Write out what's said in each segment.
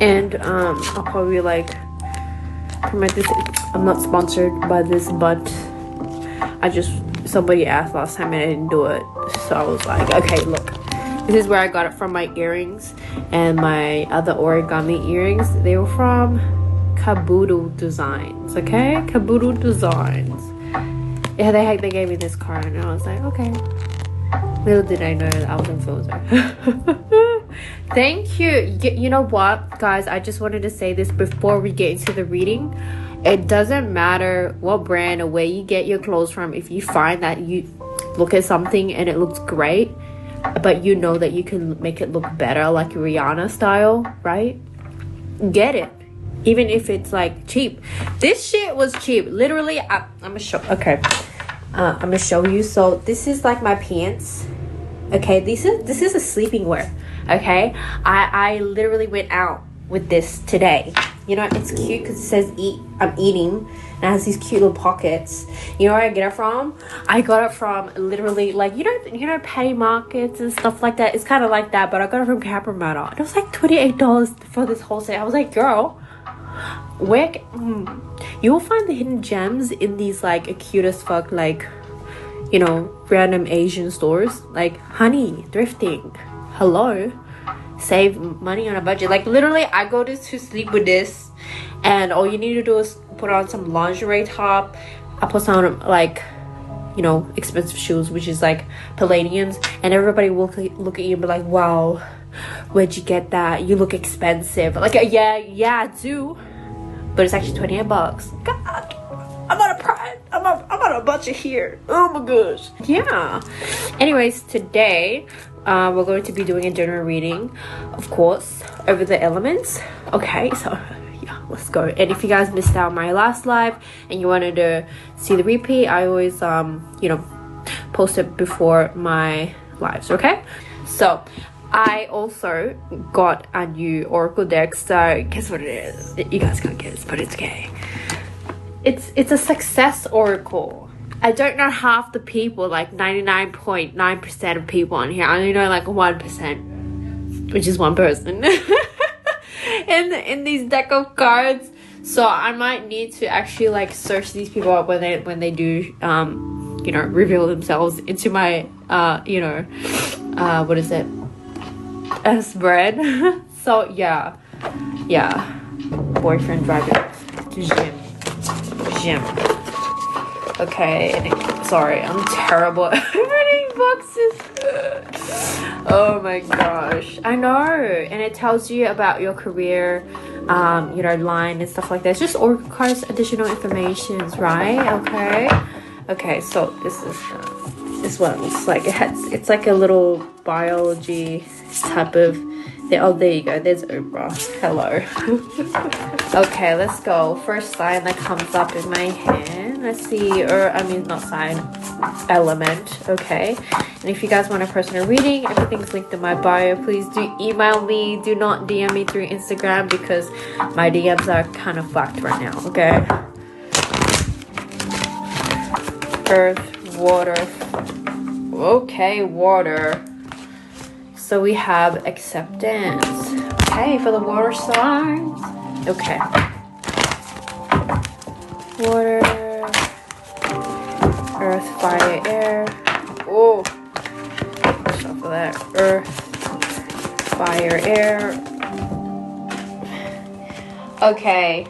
And I'll probably like promote this. I'm not sponsored by this, but somebody asked last time and I didn't do it, so I was like, okay, look, this is where I got it from. My earrings and my other origami earrings, they were from Kabuto Designs. Okay, Kabuto Designs. Yeah, they gave me this card and I was like, okay. Little did I know that I was an influencer. Thank you. You know what, guys, I just wanted to say this before we get into the reading. It doesn't matter what brand or where you get your clothes from. If you find that you look at something and it looks great, but you know that you can make it look better, like Rihanna style, right? Get it. Even if it's like cheap. This shit was cheap. Literally, I'm gonna show. Okay, I'm gonna show you. So this is like my pants. Okay, this is a sleeping wear. Okay, I literally went out with this today. You know, it's cute because it says eat. I'm eating, and it has these cute little pockets. You know where I get it from? I got it from literally, like, you know petty markets and stuff like that. It's kind of like that, but I got it from CAPRICORN. It was like $28 for this whole set. I was like, girl, where you will find the hidden gems in these like cute as fuck, like, you know, random Asian stores. Like, honey, thrifting. Hello. Save money on a budget. Like, literally, I go to sleep with this, and all you need to do is put on some lingerie top. I put some, like, you know, expensive shoes, which is like Palladiums, and everybody will look at you and be like, wow, where'd you get that? You look expensive. Like, yeah, I do, but it's actually $28. God, I'm on a pride. I'm on a budget here. Oh my gosh. Yeah. Anyways, today we're going to be doing a general reading, of course, over the elements. Okay, so yeah, let's go. And if you guys missed out my last live and you wanted to see the repeat, I always you know, post it before my lives. Okay, so I also got a new oracle deck. So guess what it is? You guys can't guess, but it's okay. It's a success oracle. I don't know half the people, like 99.9% of people on here. I only know like 1%, which is one person in these deck of cards. So I might need to actually like search these people up when they do you know, reveal themselves into my you know, what is it, spread. So yeah, boyfriend driving to gym. Okay, sorry, I'm terrible at opening boxes. Oh my gosh, I know. And it tells you about your career, you know, line and stuff like that. It's just oracle cards, additional informations, right? Okay, so this one looks like it's like a little biology type of thing. Oh, there you go, there's Oprah. Hello. Okay, let's go. First sign that comes up in my hand. Let's see, not sign, element. Okay, and if you guys want a personal reading, everything's linked in my bio. Please do email me. Do not DM me through Instagram because my DMs are kind of fucked right now. Okay. Earth, water. Okay, water. So we have acceptance. Okay, for the water signs. Okay. Water, earth, fire, air. Oh, stop for that. Earth, fire, air. Okay,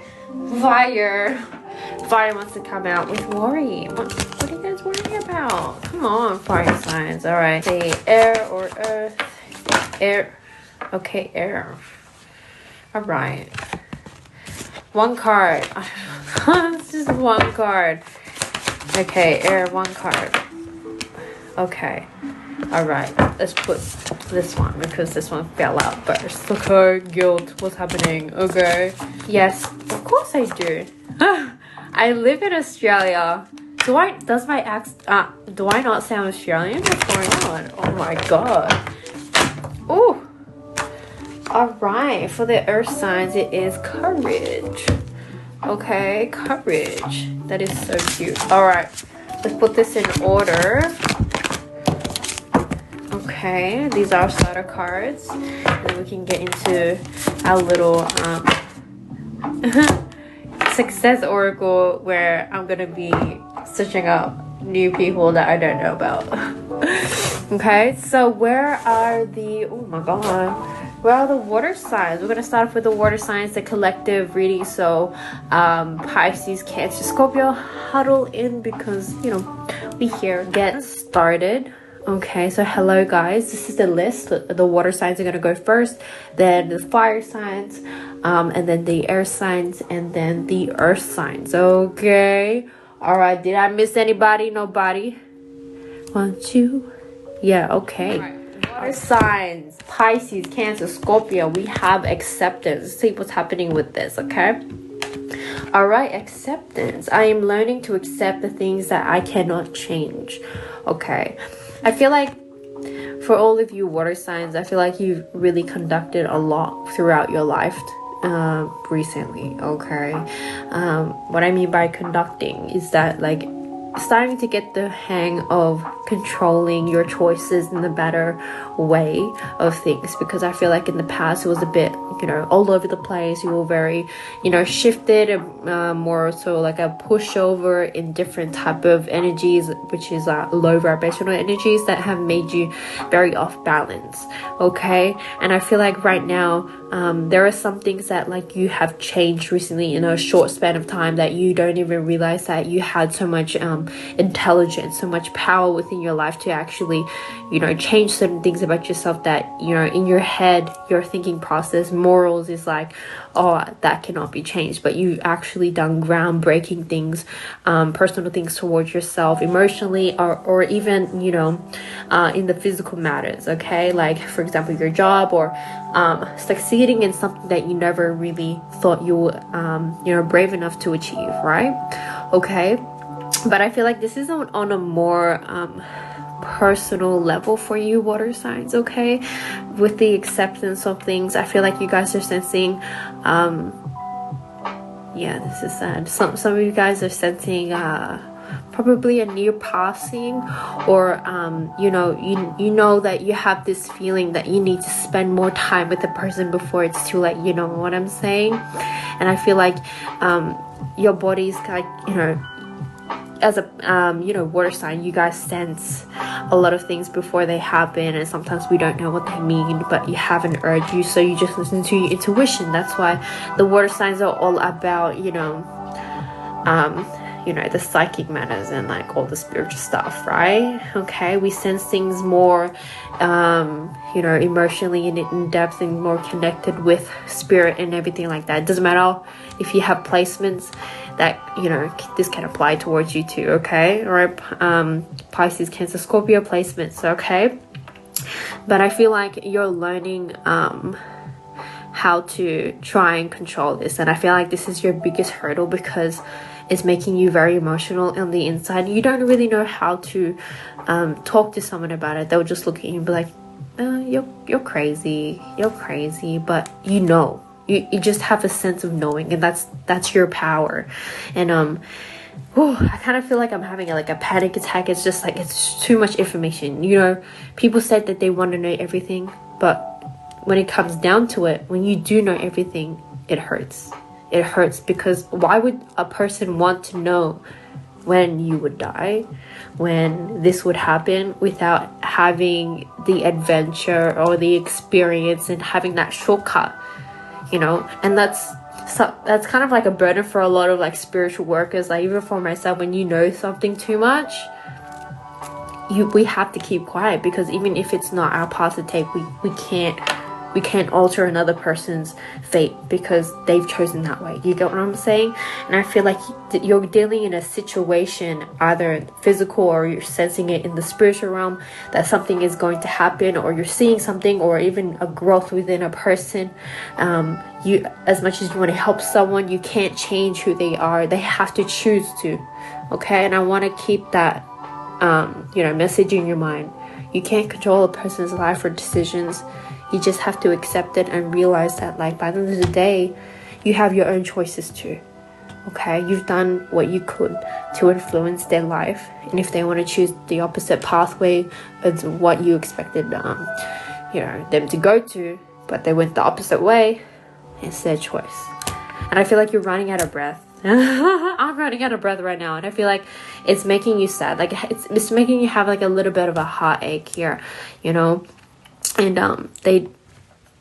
fire. Fire wants to come out with worry. What are you guys worrying about? Come on, fire signs. All right. Say air or earth. Air. Okay, air. All right. One card. It's just one card. Okay, air, one card. Okay. All right. Let's put this one because this one fell out first. Okay, guilt. What's happening? Okay. Yes, of course I do. I live in Australia. Do I not sound Australian? What's going on? Oh my god. Oh. Alright, for the earth signs, it is courage. Okay, courage. That is so cute. Alright, let's put this in order. Okay. Okay, these are starter cards, and then we can get into our little success oracle, where I'm gonna be searching up new people that I don't know about. Okay, so where are the, oh my god, where are the water signs? We're gonna start off with the water signs, the collective reading. So Pisces, Cancer, Scorpio, huddle in, because you know we here. Get started. Okay, so hello guys, this is the list. The water signs are gonna go first, then the fire signs, and then the air signs, and then the earth signs. Okay, all right, did I miss anybody? Nobody? 1, 2, yeah, okay. All right. Water signs, Pisces, Cancer, Scorpio, we have acceptance. See what's happening with this. Okay, all right, acceptance. I am learning to accept the things that I cannot change. Okay, I feel like for all of you water signs, I feel like you've really conducted a lot throughout your life recently. Okay, what I mean by conducting is that like starting to get the hang of controlling your choices in the better way of things, because I feel like in the past it was a bit, you know, all over the place. You were very, you know, shifted and more so like a pushover in different type of energies, which is low vibrational energies that have made you very off balance. Okay, and I feel like right now there are some things that like you have changed recently in a short span of time that you don't even realize that you had so much intelligence, so much power within your life to actually, you know, change certain things about yourself that, you know, in your head, your thinking process, morals is like, oh, that cannot be changed. But you actually done groundbreaking things, personal things towards yourself emotionally, or even, you know, in the physical matters. Okay, like for example your job, or succeeding in something that you never really thought you were you know, brave enough to achieve, right? Okay, but I feel like this is on a more personal level for you water signs. Okay, with the acceptance of things, I feel like you guys are sensing yeah, this is sad. Some of you guys are sensing probably a near passing, or you know, you know that you have this feeling that you need to spend more time with the person before it's too late. You know what I'm saying? And I feel like your body's like, you know, as a you know, water sign, you guys sense a lot of things before they happen, and sometimes we don't know what they mean, but you have an urge, so you just listen to your intuition. That's why the water signs are all about, you know, the psychic matters and like all the spiritual stuff, right? Okay, we sense things more you know, emotionally and in depth, and more connected with spirit and everything like that. It doesn't matter if you have placements that, you know, this can apply towards you too. Okay, all right, Pisces, Cancer, Scorpio placements. Okay, but I feel like you're learning how to try and control this, and I feel like this is your biggest hurdle, because it's making you very emotional on the inside. You don't really know how to talk to someone about it. They'll just look at you and be like, you're crazy, but you know, you just have a sense of knowing, and that's your power. And I kind of feel like I'm having a panic attack. It's just like, it's too much information. You know, people said that they want to know everything, but when it comes down to it, when you do know everything, it hurts. It hurts, because why would a person want to know when you would die, when this would happen, without having the adventure or the experience and having that shortcut, you know? And that's kind of like a burden for a lot of like spiritual workers. Like even for myself, when you know something too much, we have to keep quiet, because even if it's not our path to take, we can't alter another person's fate because they've chosen that way. You get what I'm saying? And I feel like you're dealing in a situation, either physical or you're sensing it in the spiritual realm, that something is going to happen, or you're seeing something, or even a growth within a person. You, as much as you want to help someone, you can't change who they are. They have to choose to. Okay? And I want to keep that you know, message in your mind. You can't control a person's life or decisions. You just have to accept it and realize that, like, by the end of the day, you have your own choices too. Okay, you've done what you could to influence their life, and if they want to choose the opposite pathway as what you expected you know, them to go to, but they went the opposite way, it's their choice. And I feel like you're running out of breath. I'm running out of breath right now, and I feel like it's making you sad. Like it's making you have like a little bit of a heartache here, you know. And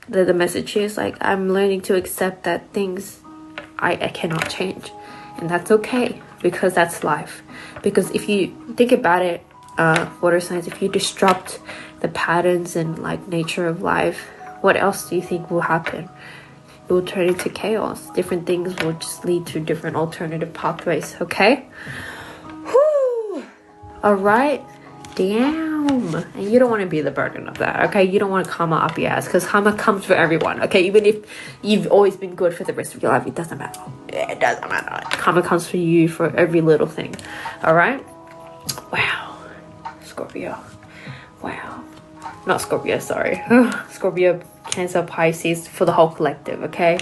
the message is like, I'm learning to accept that things I cannot change, and that's okay, because that's life. Because if you think about it, water signs, if you disrupt the patterns and like nature of life, what else do you think will happen? It will turn into chaos. Different things will just lead to different alternative pathways. Okay. Whew. All right. Damn. And you don't want to be the burden of that. Okay, you don't want karma up your ass, because karma comes for everyone. Okay, even if you've always been good for the rest of your life, it doesn't matter. It doesn't matter. Karma comes for you for every little thing. All right. Wow. Scorpio. Wow. Not Scorpio, sorry. Scorpio, Cancer, Pisces, for the whole collective. Okay.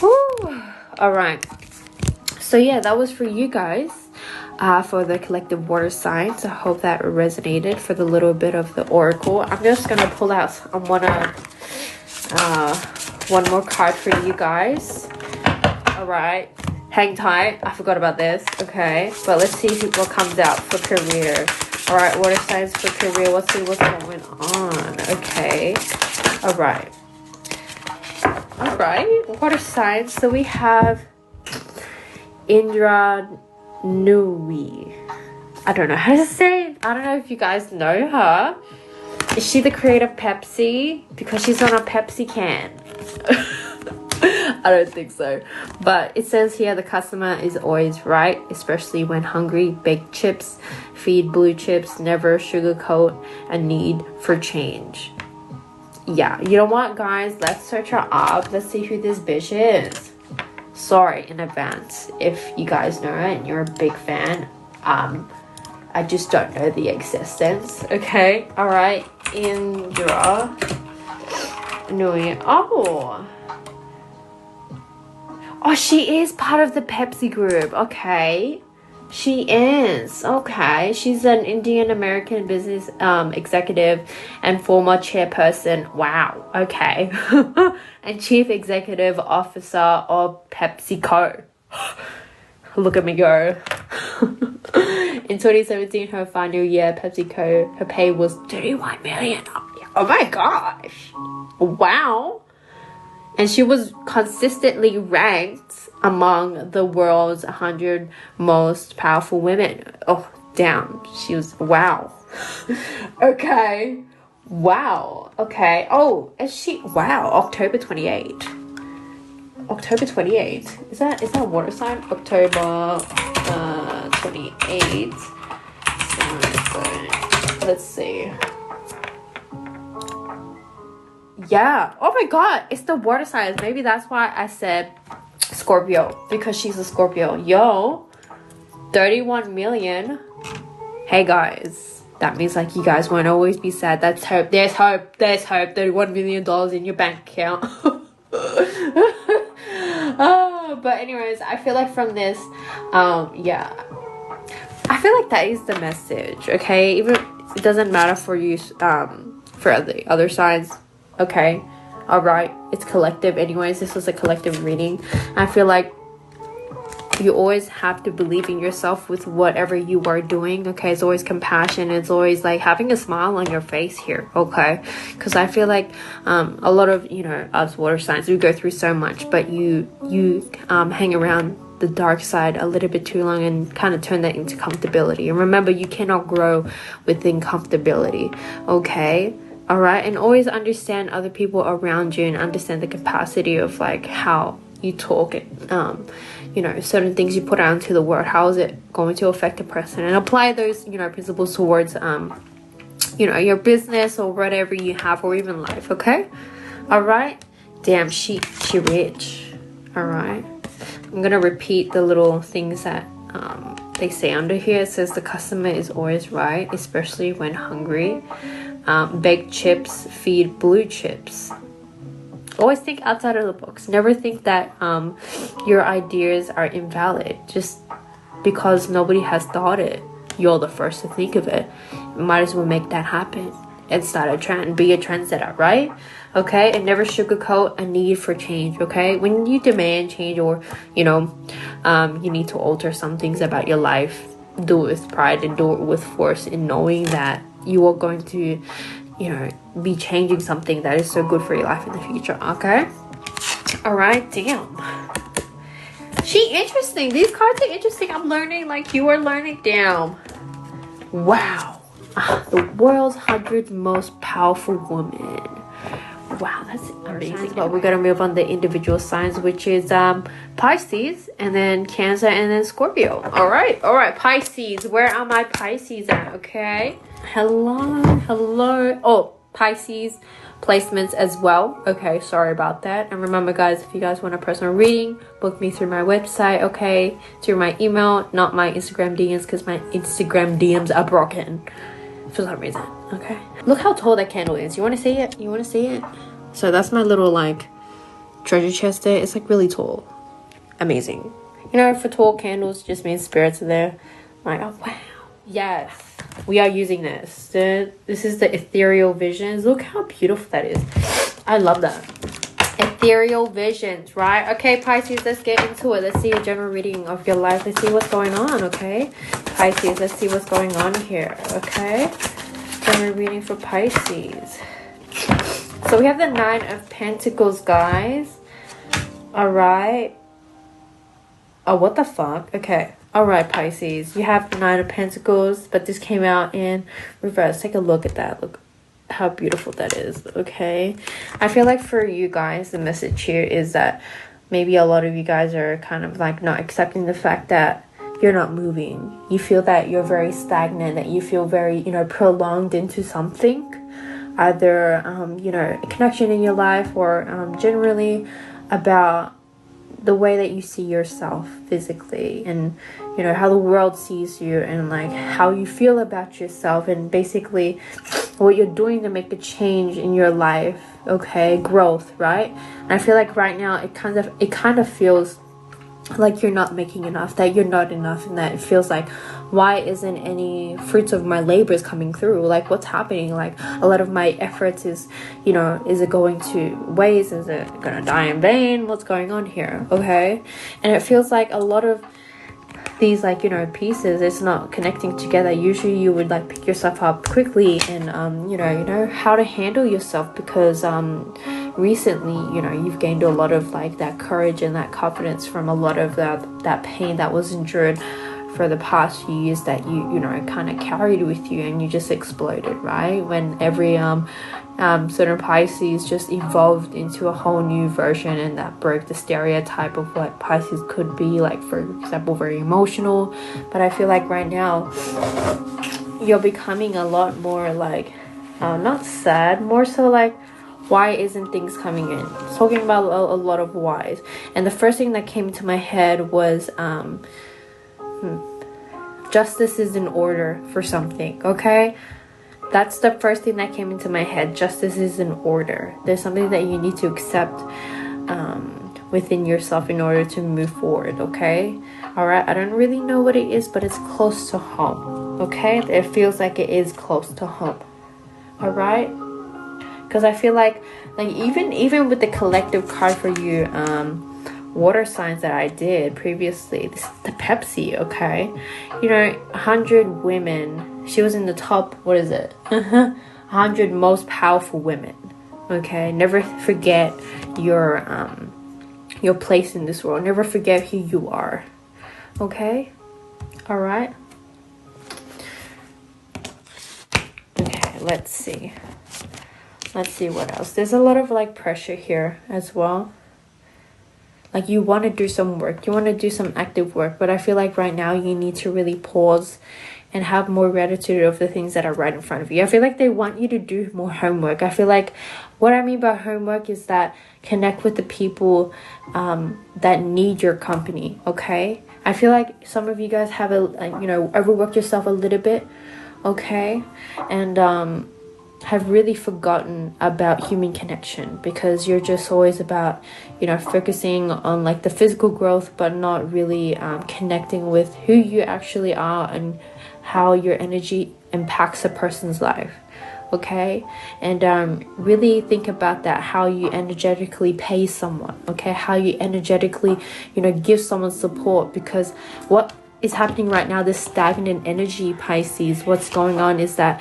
Woo. All right. So yeah, that was for you guys. For the collective water signs. I hope that resonated for the little bit of the oracle. I'm just gonna pull out one more card for you guys. All right, hang tight. I forgot about this. Okay, but let's see what comes out for career. All right, water signs for career. Let's see what's going on. Okay. All right. All right. Water signs. So we have Indra Nui. I don't know how to say it. I don't know if you guys know her. Is she the creator of Pepsi? Because she's on a Pepsi can. I don't think so. But it says here the customer is always right, especially when hungry. Baked chips, feed blue chips, never sugarcoat a need for change. Yeah, you know what, guys? Let's search her up. Let's see who this bitch is. Sorry in advance if you guys know it and you're a big fan. I just don't know the existence. Okay, all right. Indra Nui. Oh, she is part of the Pepsi group. Okay, she is. Okay, she's an Indian American business executive and former chairperson. Wow. Okay. And chief executive officer of PepsiCo. Look at me go. In 2017, her final year, PepsiCo, her pay was 31 million. Oh my gosh. Wow. And she was consistently ranked among the world's 100 most powerful women. Oh, damn. She was, wow. Okay. Wow. Okay. Oh, is she? Wow. October 28. October 28. Is that water sign? October 28. So let's see. Yeah. Oh my god. It's the water signs. Maybe that's why I said Scorpio, because she's a Scorpio. Yo, 31 million. Hey guys. That means like you guys won't always be sad. That's hope. There's hope. There's hope. $31 million in your bank account. But anyways, I feel like from this, yeah, I feel like that is the message. Okay, even it doesn't matter for you, for the other signs. Okay, all right, it's collective. Anyways, this was a collective reading. I feel like you always have to believe in yourself with whatever you are doing. Okay, it's always compassion. It's always like having a smile on your face here. Okay, because I feel like a lot of, you know, us water signs, we go through so much, but you hang around the dark side a little bit too long and kind of turn that into comfortability. And remember, you cannot grow within comfortability. Okay, all right, and always understand other people around you and understand the capacity of like how you talk and you know, certain things you put out into the world. How is it going to affect a person? And apply those, you know, principles towards you know, your business or whatever you have, or even life. Okay, all right. Damn, she rich. All right, I'm gonna repeat the little things that they say under here. It says the customer is always right, especially when hungry. Baked chips feed blue chips. Always think outside of the box. Never think that your ideas are invalid just because nobody has thought it. You're the first to think of it. Might as well make that happen and start a trend. Be a trendsetter, right? Okay? And never sugarcoat a need for change, okay? When you demand change, or you need to alter some things about your life, do it with pride and do it with force, in knowing that you are going to be changing something that is so good for your life in the future. Okay, all right. Damn, she interesting. These cards are interesting. I'm learning like you are learning. Damn. Wow. The world's 100 most powerful woman. Wow, that's amazing. But we're gonna move on the individual signs, which is Pisces, and then Cancer, and then Scorpio. All right, Pisces. Where are my Pisces at? Okay, hello. Oh, Pisces placements as well. Okay, sorry about that. And remember, guys, if you guys want a personal reading, book me through my website. Okay, through my email, not my Instagram DMs, because my Instagram DMs are broken for some reason. Okay, look how tall that candle is. You want to see it? So that's my little like treasure chest there. It's like really tall. Amazing. For tall candles just means spirits are there. Like, oh wow, yes, we are using this. This is the ethereal visions. Look how beautiful that is. I love that. Ethereal visions, right? Okay, Pisces, let's get into it. Let's see a general reading of your life. Let's see what's going on. Okay, Pisces, let's see what's going on here. Okay, general reading for Pisces. So we have the 9 of Pentacles, guys. All right. Oh, what the fuck? Okay. All right, Pisces. You have the 9 of Pentacles, but this came out in reverse. Take a look at that. Look how beautiful that is. Okay. I feel like for you guys, the message here is that maybe a lot of you guys are kind of like not accepting the fact that you're not moving. You feel that you're very stagnant, that you feel very, prolonged into something. Either, a connection in your life, or generally about the way that you see yourself physically, and, how the world sees you, and like how you feel about yourself, and basically what you're doing to make a change in your life. Okay, growth, right? And I feel like right now it kind of feels like you're not making enough, that you're not enough, and that it feels like, why isn't any fruits of my labors coming through? Like, what's happening? Like, a lot of my efforts is it going to waste? Is it gonna die in vain? What's going on here? Okay, and it feels like a lot of these pieces, it's not connecting together. Usually you would like pick yourself up quickly, and you know how to handle yourself, because recently you've gained a lot of like that courage and that confidence from a lot of that pain that was endured for the past few years, that you kind of carried with you, and you just exploded, right? When every certain Pisces just evolved into a whole new version, and that broke the stereotype of what Pisces could be, like, for example, very emotional. But I feel like right now you're becoming a lot more like not sad, more so like, why isn't things coming in? Talking about a lot of whys. And the first thing that came to my head was justice is in order for something. Okay, that's the first thing that came into my head. Justice is in order. There's something that you need to accept within yourself in order to move forward. Okay, all right, I don't really know what it is, but it's close to home. Okay, it feels like it is close to home. All right, because I feel like even with the collective card for you water signs that I did previously, this is the Pepsi. Okay, 100 women, she was in the top, what is it, 100 most powerful women. Okay, never forget your place in this world. Never forget who you are. Okay, all right. Okay, let's see what else. There's a lot of like pressure here as well. Like, you want to do some work, you want to do some active work, but I feel like right now you need to really pause and have more gratitude of the things that are right in front of you. I feel like they want you to do more homework. I feel like what I mean by homework is that connect with the people that need your company. Okay, I feel like some of you guys have overworked yourself a little bit. Okay, and have really forgotten about human connection, because you're just always about, you know, focusing on like the physical growth, but not really connecting with who you actually are and how your energy impacts a person's life. Okay, and really think about that, how you energetically pay someone, okay, how you energetically, you know, give someone support. Because what is happening right now, this stagnant energy, Pisces, what's going on is that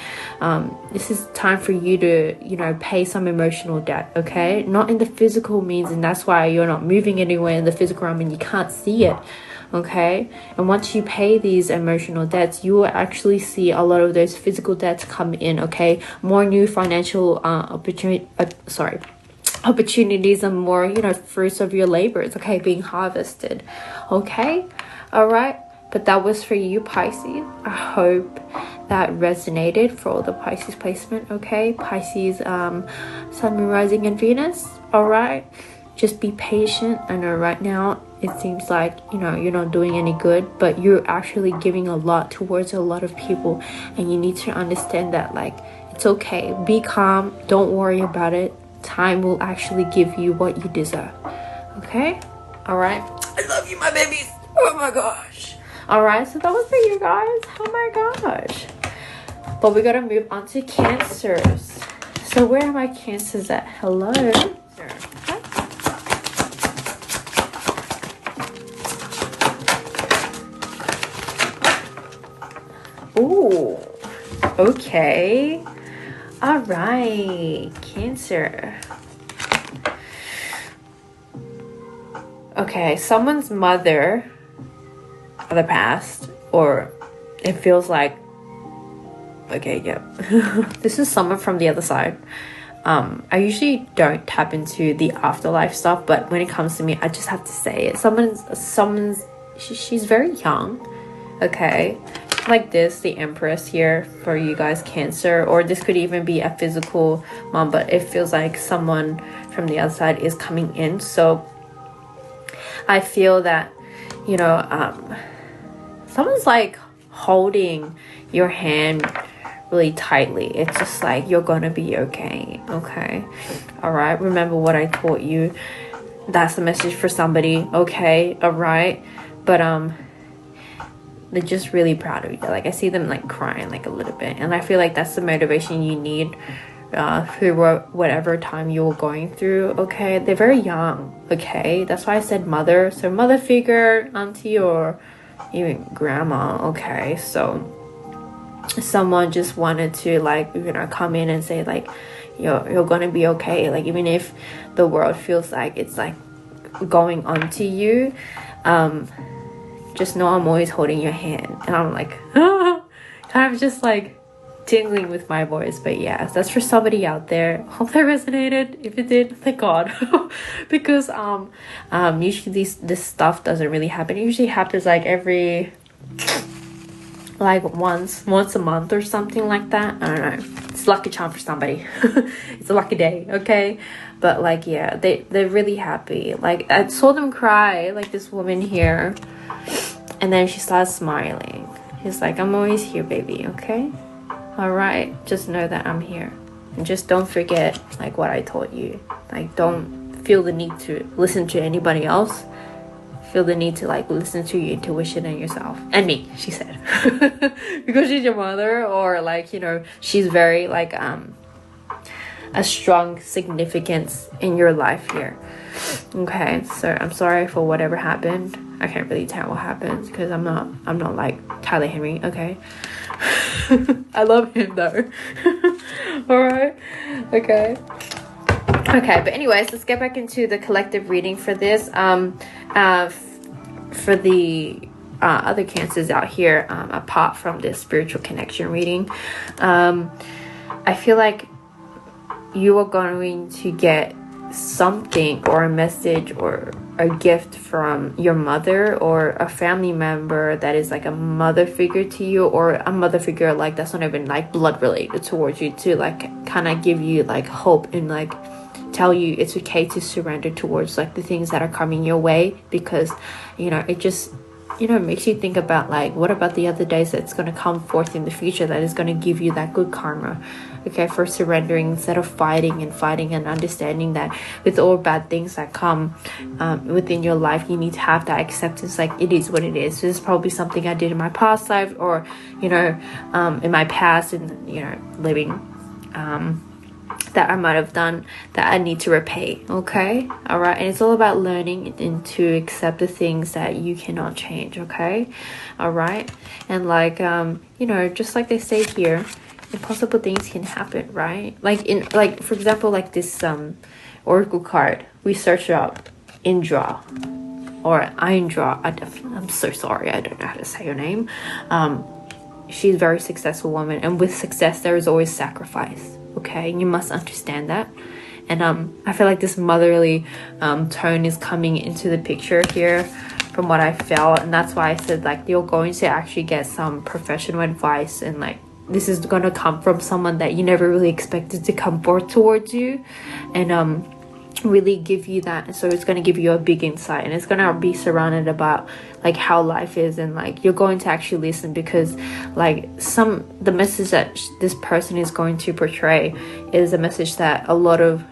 this is time for you to, you know, pay some emotional debt, okay, not in the physical means, and that's why you're not moving anywhere in the physical realm and you can't see it. Okay, and once you pay these emotional debts, you will actually see a lot of those physical debts come in. Okay, more new financial opportunities and more, you know, fruits of your labors, okay, being harvested. Okay, all right. But that was for you, Pisces. I hope that resonated for all the Pisces placement. Okay, Pisces, Sun, Moon, Rising, and Venus. All right, just be patient. I know right now it seems like, you know, you're not doing any good, but you're actually giving a lot towards a lot of people, and you need to understand that, like, it's okay. Be calm. Don't worry about it. Time will actually give you what you deserve. Okay? All right. I love you, my babies. Oh my gosh. All right. So that was for you guys. Oh my gosh. But we got to move on to Cancers. So where are my Cancers at? Hello. Ooh, okay. All right, Cancer. Okay, someone's mother of the past, or it feels like, okay, yeah. This is someone from the other side. I usually don't tap into the afterlife stuff, but when it comes to me, I just have to say it. She's very young, okay? Like this, the Empress here for you guys, Cancer, or this could even be a physical mom, but it feels like someone from the other side is coming in. So I feel that, you know, someone's like holding your hand really tightly. It's just like, you're gonna be okay. Okay, all right, remember what I taught you. That's the message for somebody. Okay, all right. But they're just really proud of you. Like, I see them like crying like a little bit, and I feel like that's the motivation you need through whatever time you're going through. Okay, they're very young. Okay, that's why I said mother. So mother figure, auntie, or even grandma. Okay, so someone just wanted to, like, you know, come in and say like, you're gonna be okay. Like, even if the world feels like it's like going onto you, just know I'm always holding your hand. And I'm like, kind of just like tingling with my voice. But yeah, that's for somebody out there. Hope that resonated. If it did, thank God. Because usually this stuff doesn't really happen. It usually happens like every, like once a month or something like that. I don't know. It's a lucky charm for somebody. It's a lucky day, okay? But like, yeah, they're really happy. Like, I saw them cry, like this woman here. And then she starts smiling. She's like, I'm always here, baby, okay? All right, just know that I'm here. And just don't forget, like, what I taught you. Like, don't feel the need to listen to anybody else. Feel the need to, like, listen to your intuition and yourself. And me, she said. Because she's your mother, or, like, you know, she's very, like, a strong significance in your life here. Okay, so I'm sorry for whatever happened. I can't really tell what happens because I'm not like Tyler Henry. Okay. I love him though. All right, okay, but anyways, let's get back into the collective reading for this. For the other Cancers out here, apart from this spiritual connection reading, I feel like you are going to get something, or a message, or a gift from your mother, or a family member that is like a mother figure to you, or a mother figure like that's not even like blood related towards you, to like kind of give you like hope and like tell you it's okay to surrender towards like the things that are coming your way. Because, you know, it just, you know, makes you think about like, what about the other days that's going to come forth in the future that is going to give you that good karma. okay, for surrendering instead of fighting and understanding that with all bad things that come within your life, you need to have that acceptance, like it is what it is. This is probably something I did in my past life, or you know, in my past, and you know, living that I might have done that I need to repay. Okay, all right. And it's all about learning and to accept the things that you cannot change. Okay, all right. And like you know, just like they say here, impossible things can happen, right? Like for example, like this oracle card, we search up Indra or Indra. I'm so sorry, I don't know how to say her name. She's a very successful woman, and with success there is always sacrifice. Okay, and you must understand that. And I feel like this motherly tone is coming into the picture here from what I felt, and that's why I said like you're going to actually get some professional advice, and like this is going to come from someone that you never really expected to come forth towards you, and really give you that. So it's going to give you a big insight, and it's going to be surrounded about like how life is, and like you're going to actually listen, because like the message that this person is going to portray is a message that a lot of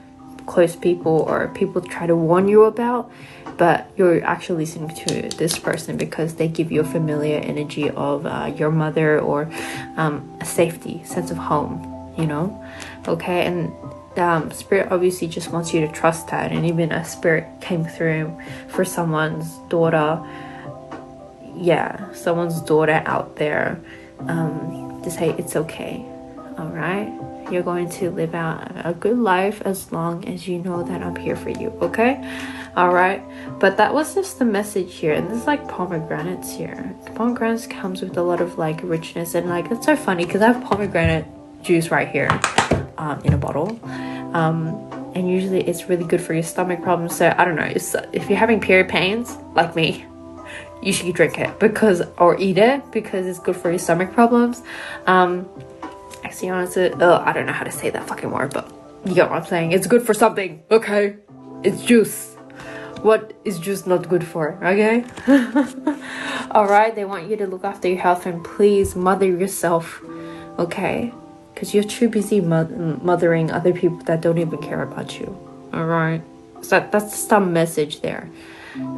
close people or people try to warn you about, but you're actually listening to this person because they give you a familiar energy of your mother, or a safety sense of home, you know. Okay, and spirit obviously just wants you to trust that. And even a spirit came through for someone's daughter, someone's daughter out there, to say it's okay. All right, you're going to live out a good life as long as you know that I'm here for you. Okay, all right. But that was just the message here, and there's like pomegranates here. Pomegranates comes with a lot of like richness, and like it's so funny because I have pomegranate juice right here in a bottle, and usually it's really good for your stomach problems. So I don't know, if you're having period pains like me, you should drink it or eat it because it's good for your stomach problems. Actually, honestly, I don't know how to say that fucking word, but you get what I'm saying. It's good for something. Okay, it's juice. What is juice not good for? Okay. All right, they want you to look after your health, and please mother yourself. Okay, because you're too busy mothering other people that don't even care about you. All right, so that's some message there.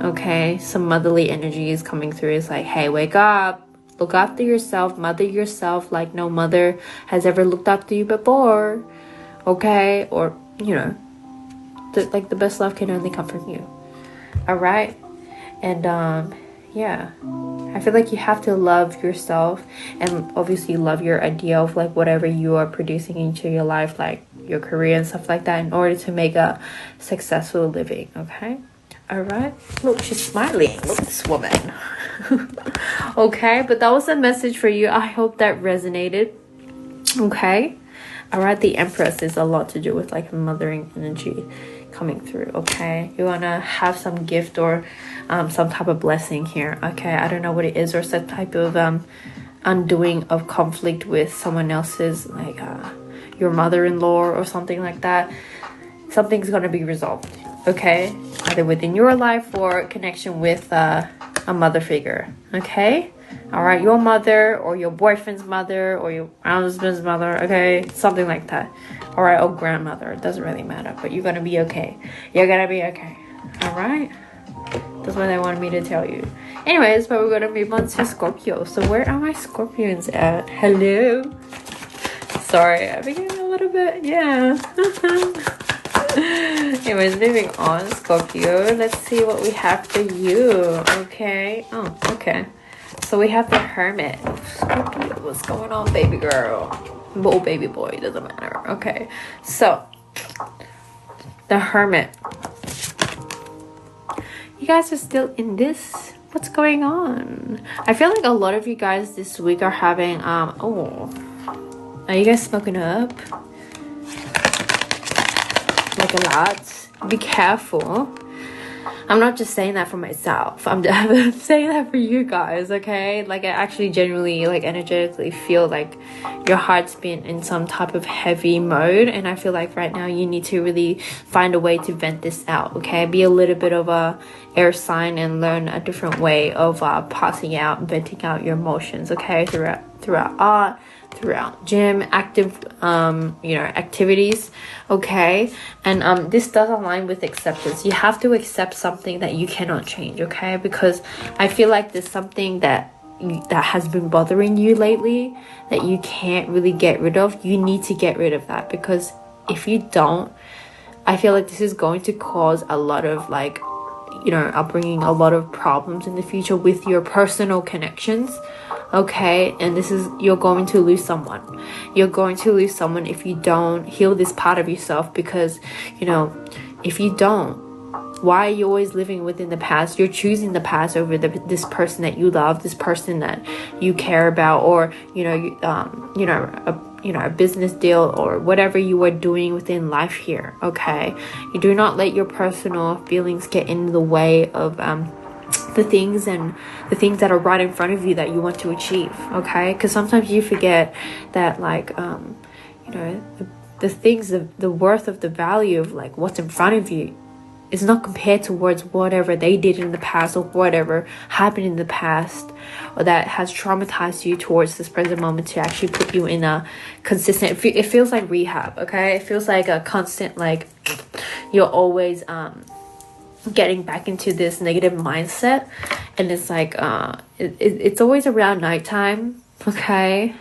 Okay, some motherly energy is coming through. It's like, hey, wake up, look after yourself, mother yourself like no mother has ever looked after you before. Okay, or you know, the best love can only come from you. All right, and yeah, I feel like you have to love yourself, and obviously love your idea of like whatever you are producing into your life, like your career and stuff like that, in order to make a successful living. Okay, all right. Look, she's smiling. Look at this woman. Okay, but that was a message for you. I hope that resonated. Okay, all right. The Empress is a lot to do with like mothering energy coming through. Okay, you want to have some gift or some type of blessing here. Okay, I don't know what it is, or some type of undoing of conflict with someone else's, like your mother-in-law or something like that. Something's going to be resolved. Okay, either within your life or connection with a mother figure. Okay, all right, your mother or your boyfriend's mother or your husband's mother. Okay, something like that. All right, or grandmother. It doesn't really matter, but you're gonna be okay. You're gonna be okay. All right, that's what they wanted me to tell you. Anyways, but we're gonna move on to Scorpio. So where are my Scorpions at? Hello. Sorry, I became a little bit, yeah. Anyways, moving on, Scorpio. Let's see what we have for you. Okay. Oh, okay. So we have the Hermit. Scorpio, what's going on, baby girl? Oh, baby boy, doesn't matter. Okay. So, the Hermit. You guys are still in this? What's going on? I feel like a lot of you guys this week are having, are you guys smoking up? Like a lot. Be careful. I'm not just saying that for myself. I'm saying that for you guys, okay? Like I actually genuinely, like energetically feel like your heart's been in some type of heavy mode, and I feel like right now you need to really find a way to vent this out, okay? Be a little bit of a air sign and learn a different way of passing out, venting out your emotions, okay? Throughout art, throughout gym, active you know, activities. Okay, and this does align with acceptance. You have to accept something that you cannot change, okay? Because I feel like there's something that has been bothering you lately that you can't really get rid of. You need to get rid of that, because if you don't, I feel like this is going to cause a lot of, like, you know, upbringing, a lot of problems in the future with your personal connections. Okay, and this is, you're going to lose someone. You're going to lose someone if you don't heal this part of yourself, because, you know, if you don't, why are you always living within the past? You're choosing the past over this person that you love, this person that you care about, or, you know, a business deal, or whatever you are doing within life here. Okay, you do not let your personal feelings get in the way of the things that are right in front of you that you want to achieve. Okay, because sometimes you forget that, like, you know, the things, the worth of the value of, like, what's in front of you is not compared towards whatever they did in the past, or whatever happened in the past, or that has traumatized you towards this present moment to actually put you in a consistent, it feels like rehab. Okay, it feels like a constant, like, you're always getting back into this negative mindset, and it's like it's always around nighttime. Okay,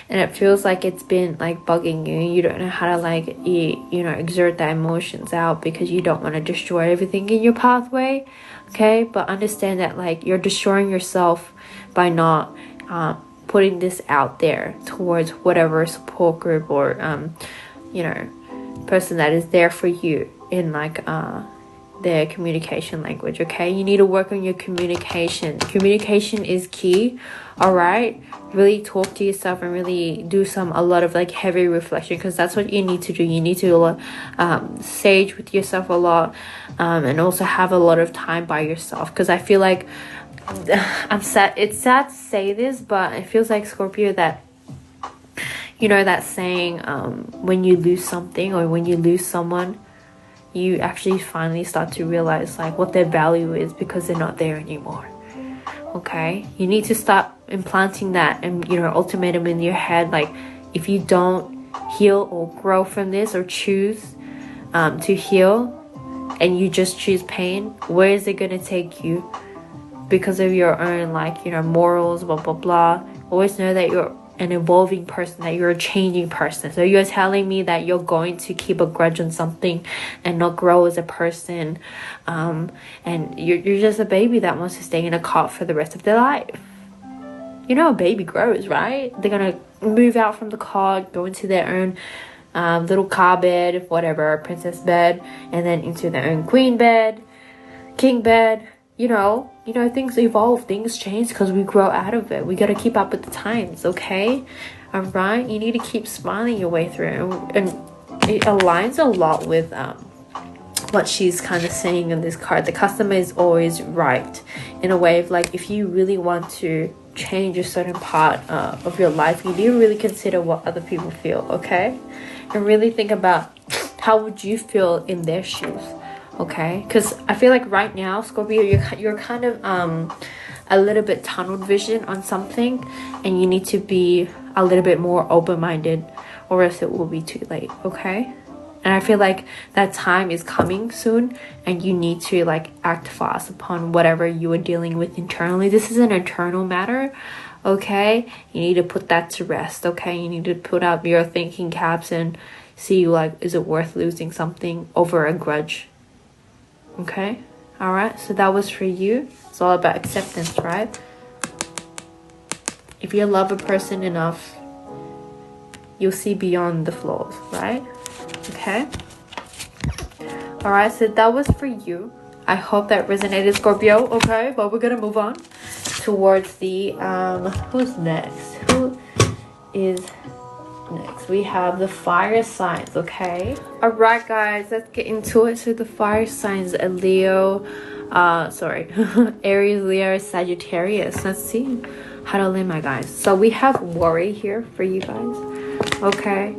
and it feels like it's been, like, bugging you. You don't know how to, like, you know, exert the emotions out, because you don't want to destroy everything in your pathway. Okay, but understand that, like, you're destroying yourself by not putting this out there towards whatever support group or you know, person that is there for you in, like, their communication language. Okay, you need to work on your communication. Communication is key. All right, really talk to yourself and really do a lot of, like, heavy reflection, because that's what you need to do. You need to sage with yourself a lot, and also have a lot of time by yourself, because I feel like it's sad to say this, but it feels like, Scorpio, that, you know, that saying, when you lose something or when you lose someone, you actually finally start to realize, like, what their value is, because they're not there anymore. Okay, you need to stop implanting that, and, you know, ultimatum in your head, like, if you don't heal or grow from this, or choose to heal, and you just choose pain, where is it going to take you? Because of your own, like, you know, morals, blah blah blah. Always know that you're an evolving person, that you're a changing person. So you're telling me that you're going to keep a grudge on something and not grow as a person, and you're just a baby that wants to stay in a cot for the rest of their life. You know, a baby grows, right? They're gonna move out from the cot, go into their own little car bed, whatever, princess bed, and then into their own queen bed, king bed. You know, things evolve, things change, because we grow out of it. We got to keep up with the times. Okay, all right, you need to keep smiling your way through, and it aligns a lot with what she's kind of saying in this card. The customer is always right, in a way of, like, if you really want to change a certain part of your life, you need to really consider what other people feel. Okay, and really think about how would you feel in their shoes. Okay, because I feel like right now, Scorpio, you're kind of a little bit tunnel vision on something, and you need to be a little bit more open-minded, or else it will be too late. Okay, and I feel like that time is coming soon, and you need to, like, act fast upon whatever you are dealing with internally. This is an internal matter. Okay, you need to put that to rest. Okay, you need to put up your thinking caps and see, like, is it worth losing something over a grudge? Okay, all right, so that was for you. It's all about acceptance, right? If you love a person enough, you'll see beyond the flaws, right? Okay, all right, so that was for you. I hope that resonated, Scorpio. Okay, but we're gonna move on towards the who's next? Who is next? We have the fire signs. Okay, all right, guys, let's get into it. So the fire signs are Leo, Aries, Leo, Sagittarius. Let's see how to land, my guys. So we have worry here for you guys. Okay,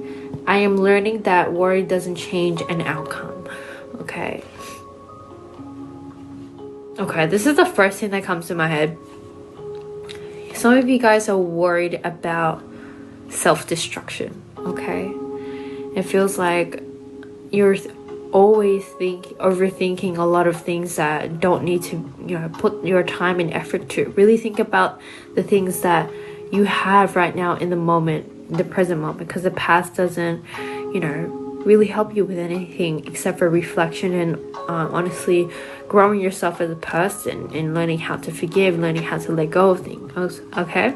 I am learning that worry doesn't change an outcome. Okay, this is the first thing that comes to my head. Some of you guys are worried about self-destruction. Okay, it feels like you're always overthinking a lot of things that don't need to, you know, put your time and effort to. Really think about the things that you have right now in the moment, in the present moment, because the past doesn't, you know, really help you with anything except for reflection and honestly growing yourself as a person and learning how to forgive, learning how to let go of things. Okay,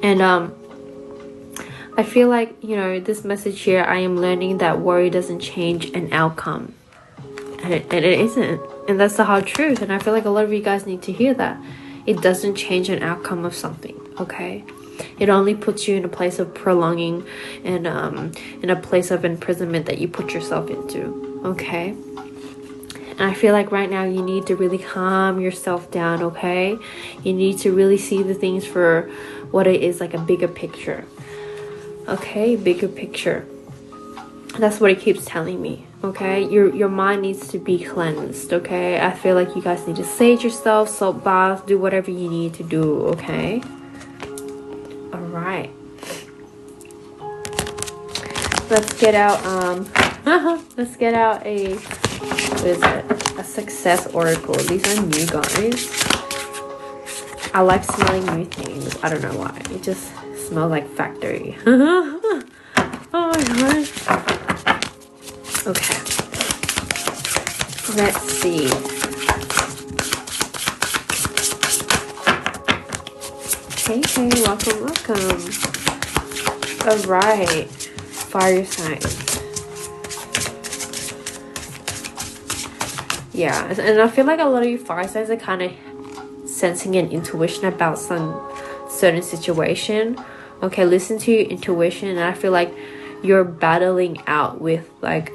and I feel like, you know, this message here, I am learning that worry doesn't change an outcome. And it isn't. And that's the hard truth. And I feel like a lot of you guys need to hear that. It doesn't change an outcome of something, okay? It only puts you in a place of prolonging and in a place of imprisonment that you put yourself into, okay? And I feel like right now you need to really calm yourself down, okay? You need to really see the things for what it is, like a bigger picture. Okay, bigger picture. That's what it keeps telling me. Okay, your mind needs to be cleansed. Okay, I feel like you guys need to sage yourself, salt bath, do whatever you need to do. Okay, all right. Let's get out. Let's get out a, what is it? A success oracle. These are new, guys. I like smelling new things. I don't know why. It just smells like factory. Oh my god. Okay. Let's see. Hey, welcome, welcome. Alright. Fire signs. Yeah, and I feel like a lot of you fire signs are kind of sensing an intuition about some certain situation. Okay, listen to your intuition, and I feel like you're battling out with like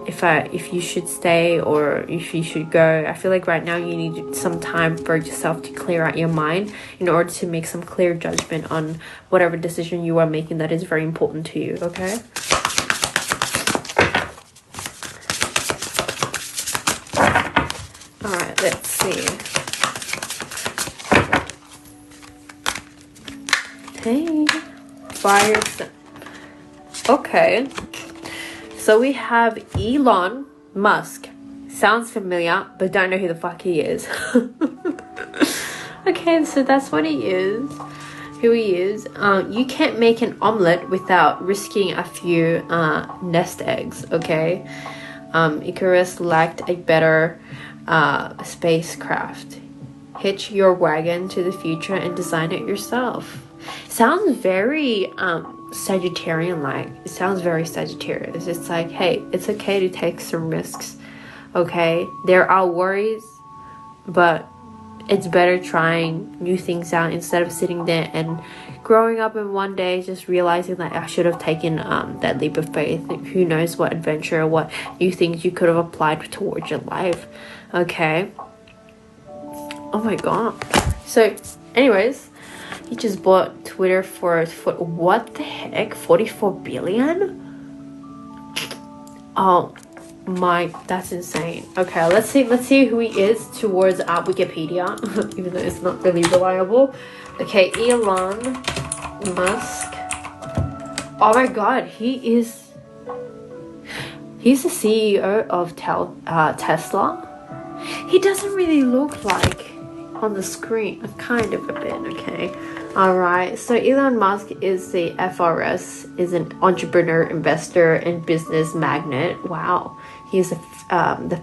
if you should stay or if you should go. I feel like right now you need some time for yourself to clear out your mind in order to make some clear judgment on whatever decision you are making that is very important to you. Okay, all right, let's see. Hey, fire. Okay, so we have Elon Musk. Sounds familiar, but don't know who the fuck he is. Okay, so that's what he is. Who he is. You can't make an omelet without risking a few nest eggs. Okay, Icarus lacked a better spacecraft. Hitch your wagon to the future and design it yourself. Sounds very Sagittarian like. It sounds very Sagittarius. It's like, hey, it's okay to take some risks. Okay, there are worries, but it's better trying new things out instead of sitting there and growing up in one day just realizing that I should have taken that leap of faith. Who knows what adventure or what new things you could have applied towards your life. Okay, oh my god. So anyways, he just bought Twitter for what the heck, 44 billion? Oh my, that's insane. Okay, let's see who he is towards Wikipedia, even though it's not really reliable. Okay, Elon Musk. Oh my god, he's the CEO of Tesla. He doesn't really look like on the screen, kind of a bit. Okay, all right, so Elon Musk is the FRS, is an entrepreneur, investor, and business magnate. Wow, he's the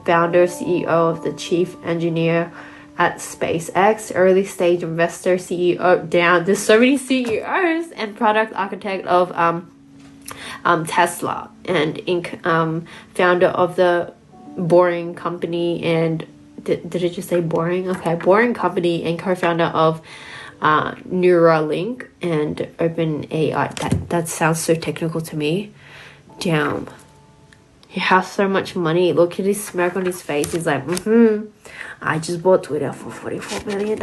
founder, CEO of the chief engineer at SpaceX, early stage investor, CEO. Down, there's so many CEOs, and product architect of Tesla, and founder of the Boring Company, and did it just say Boring? Okay, Boring Company, and co-founder of Neuralink and OpenAI. That sounds so technical to me. Damn, he has so much money. Look at his smirk on his face. He's like, I just bought Twitter for $44 billion.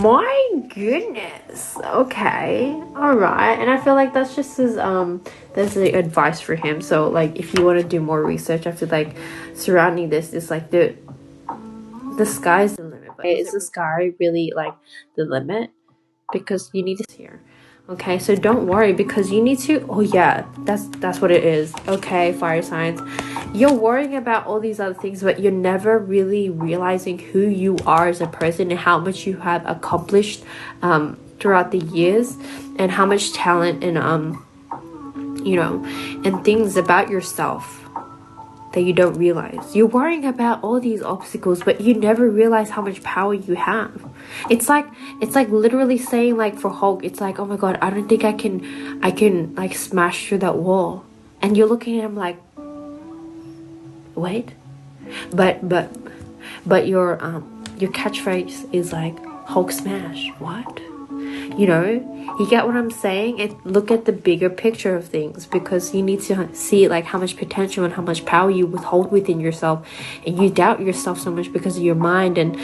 My goodness. Okay, all right. And I feel like that's just his that's the advice for him. So like, if you want to do more research, I feel like surrounding this is like the sky's the limit. But is the sky really like the limit? because you need to here. Okay, so don't worry, because you need to, oh yeah, that's what it is. Okay, fire signs, you're worrying about all these other things, but you're never really realizing who you are as a person and how much you have accomplished throughout the years, and how much talent and you know, and things about yourself that you don't realize. You're worrying about all these obstacles, but you never realize how much power you have. It's like literally saying, like, for Hulk, it's like, oh my god, I don't think I can like smash through that wall, and you're looking at him like, wait, but your catchphrase is like, Hulk smash. What? You know, you get what I'm saying? And look at the bigger picture of things, because you need to see like how much potential and how much power you withhold within yourself, and you doubt yourself so much because of your mind, and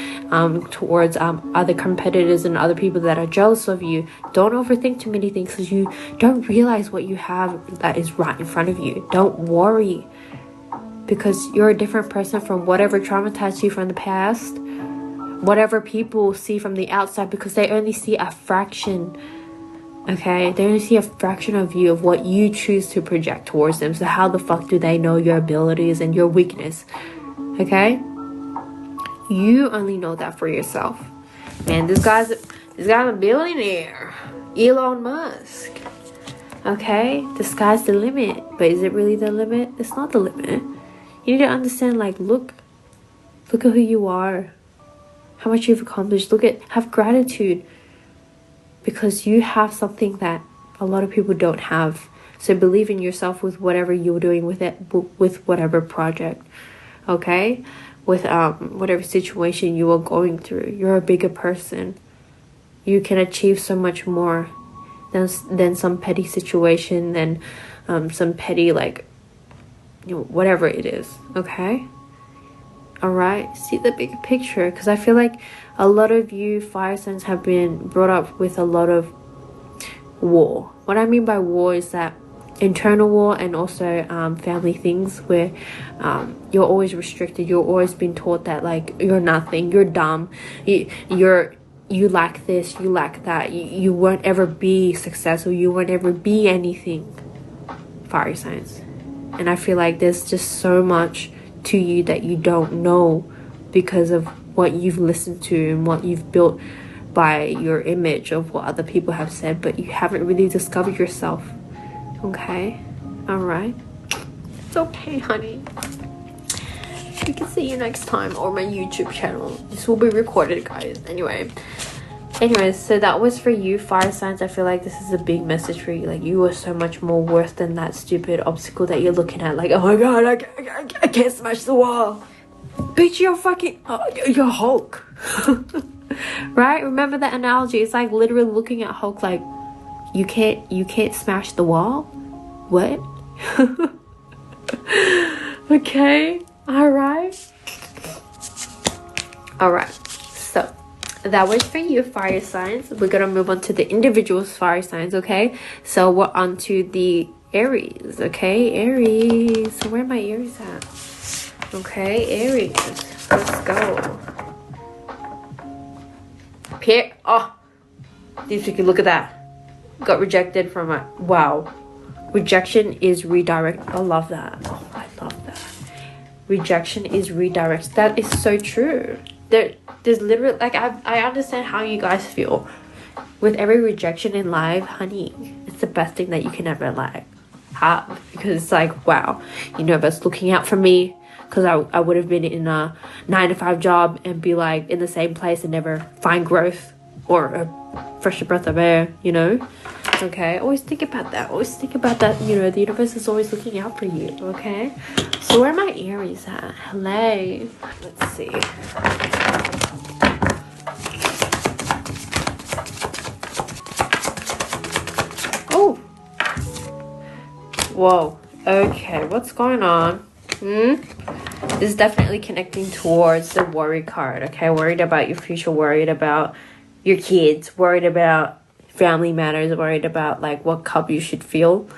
towards other competitors and other people that are jealous of you. Don't overthink too many things, because you don't realize what you have that is right in front of you. Don't worry, because you're a different person from whatever traumatized you from the past, whatever people see from the outside, because they only see a fraction. Okay, they only see a fraction of you, of what you choose to project towards them. So how the fuck do they know your abilities and your weakness? Okay, you only know that for yourself. Man, this guy's a billionaire, Elon Musk. Okay, the sky's the limit, but is it really the limit? It's not the limit. You need to understand, like, look at who you are, how much you've accomplished. Have gratitude, because you have something that a lot of people don't have. So believe in yourself with whatever you're doing with it, with whatever project, okay, with whatever situation you are going through. You're a bigger person. You can achieve so much more than some petty situation, than some petty, like, you know, whatever it is. Okay. All right, see the big picture, because I feel like a lot of you fire signs have been brought up with a lot of war. What I mean by war is that internal war, and also family things where you're always restricted. You're always been taught that, like, you're nothing, you're dumb, you lack this, you lack that, you won't ever be successful, you won't ever be anything, fire signs. And I feel like there's just so much to you that you don't know, because of what you've listened to and what you've built by your image of what other people have said, but you haven't really discovered yourself. Okay, all right, it's okay, honey. We can see you next time on my YouTube channel. This will be recorded, guys. Anyways, so that was for you, fire signs. I feel like this is a big message for you. Like, you are so much more worth than that stupid obstacle that you're looking at. Like, oh my god, I can't smash the wall. Bitch, you're fucking, you're Hulk. Right? Remember that analogy? It's like literally looking at Hulk like, you can't smash the wall? What? Okay, alright. So that was for you, fire signs. We're gonna move on to the individual fire signs. Okay, so we're on to the Aries. Okay, Aries. So where are my Aries at? Okay, Aries, let's go. Oh, these people, look at that. Got rejected from a, wow. Rejection is redirect. I love that. Oh, I love that. Rejection is redirect. That is so true. There's literally, like, I understand how you guys feel. With every rejection in life, honey, it's the best thing that you can ever, like, have. Because it's like, wow, universe looking out for me. Because I would have been in a 9-to-5 job and be, like, in the same place and never find growth or a fresher breath of air, you know? Okay, always think about that. Always think about that. You know, the universe is always looking out for you. Okay, so where are my Aries at? Hello, let's see. Oh, whoa. Okay, what's going on? This is definitely connecting towards the worry card. Okay, worried about your future, worried about your kids, worried about family matters, worried about, like, what cup you should fill.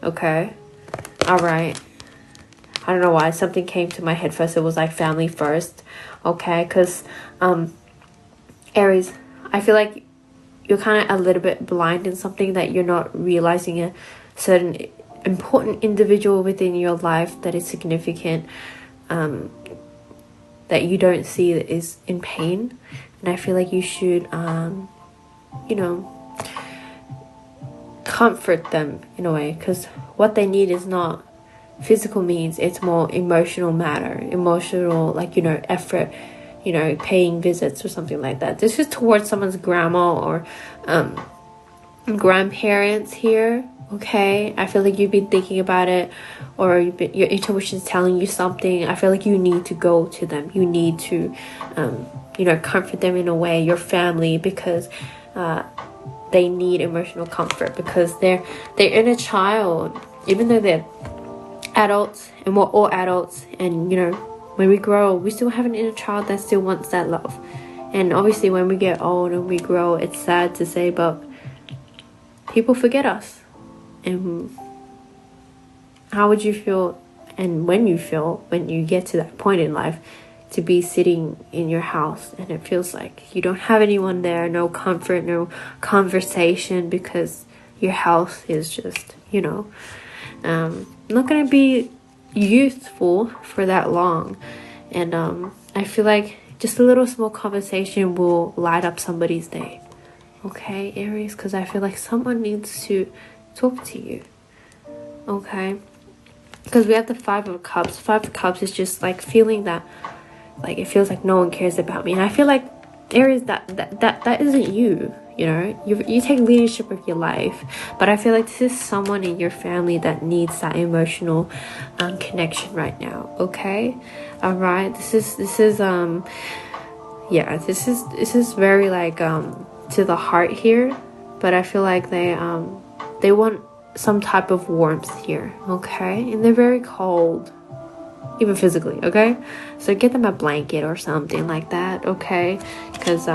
Okay, all right. I don't know why something came to my head first. It was like family first. Okay, because Aries, I feel like you're kind of a little bit blind in something, that you're not realizing a certain important individual within your life that is significant, that you don't see that is in pain. And I feel like you should, you know, comfort them in a way, because what they need is not physical means, it's more emotional matter, emotional, like, you know, effort, you know, paying visits or something like that. This is towards someone's grandma or grandparents here. Okay, I feel like you've been thinking about it, or your intuition is telling you something. I feel like you need to go to them. You need to you know, comfort them in a way, your family, because they need emotional comfort, because their inner child, even though they're adults and we're all adults, and you know, when we grow, we still have an inner child that still wants that love. And obviously when we get old and we grow, it's sad to say, but people forget us. And how would you feel, and when you get to that point in life, to be sitting in your house and it feels like you don't have anyone there, no comfort, no conversation, because your house is just, you know, not going to be useful for that long. And I feel like just a little small conversation will light up somebody's day. Okay, Aries, because I feel like someone needs to talk to you. Okay, because we have the Five of Cups. Five of Cups is just like feeling that, like, it feels like no one cares about me. And I feel like, Aries, that isn't you. You know, you take leadership of your life, but I feel like this is someone in your family that needs that emotional connection right now. Okay, all right. This is yeah, this is very like to the heart here, but I feel like they want some type of warmth here. Okay, and they're very cold, even physically. Okay, so get them a blanket or something like that. Okay, because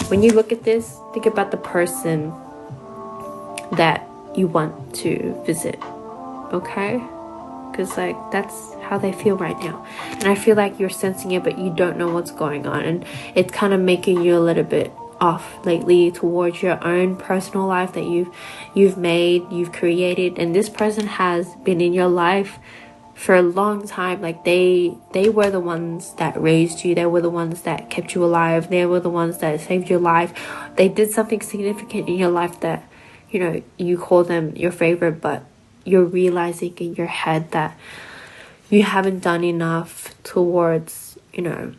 when you look at this, think about the person that you want to visit. Okay, because like that's how they feel right now, and I feel like you're sensing it, but you don't know what's going on, and it's kind of making you a little bit off lately towards your own personal life that you've created. And this person has been in your life for a long time. Like they were the ones that raised you, they were the ones that kept you alive, they were the ones that saved your life. They did something significant in your life that, you know, you call them your favorite, but you're realizing in your head that you haven't done enough towards, you know,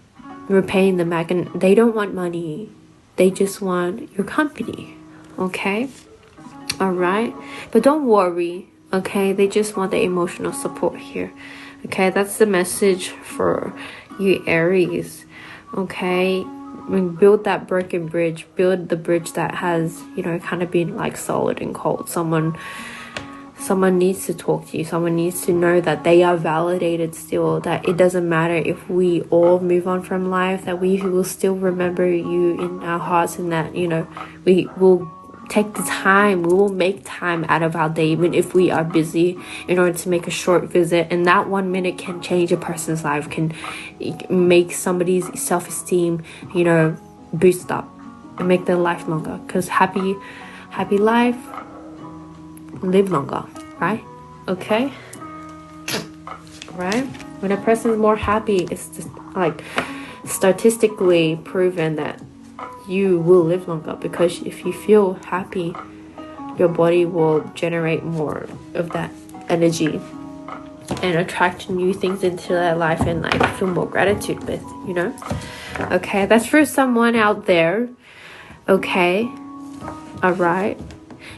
repaying them back. And they don't want money, they just want your company. Okay, all right, but don't worry. Okay, they just want the emotional support here. Okay, that's the message for you, Aries. Okay, build that broken bridge, build the bridge that has, you know, kind of been like solid and cold. Someone needs to talk to you. Someone needs to know that they are validated still, that it doesn't matter if we all move on from life, that we will still remember you in our hearts, and that, you know, we will take the time, we will make time out of our day, even if we are busy, in order to make a short visit. And that 1 minute can change a person's life, can make somebody's self-esteem, you know, boost up and make their life longer. Because happy life live longer, right? Okay, right? When a person is more happy, it's just like statistically proven that you will live longer, because if you feel happy, your body will generate more of that energy and attract new things into their life, and like feel more gratitude with, you know. Okay, that's for someone out there. Okay, all right.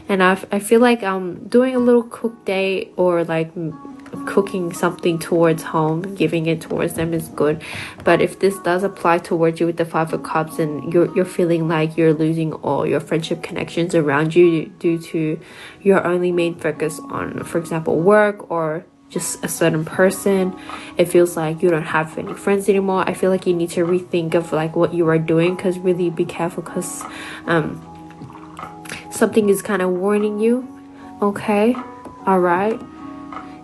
And I feel like doing a little cook day, or like cooking something towards home, giving it towards them is good. But if this does apply towards you with the Five of Cups, and you're feeling like you're losing all your friendship connections around you due to your only main focus on, for example, work or just a certain person, it feels like you don't have any friends anymore. I feel like you need to rethink of like what you are doing, because really be careful, because something is kind of warning you. Okay, all right,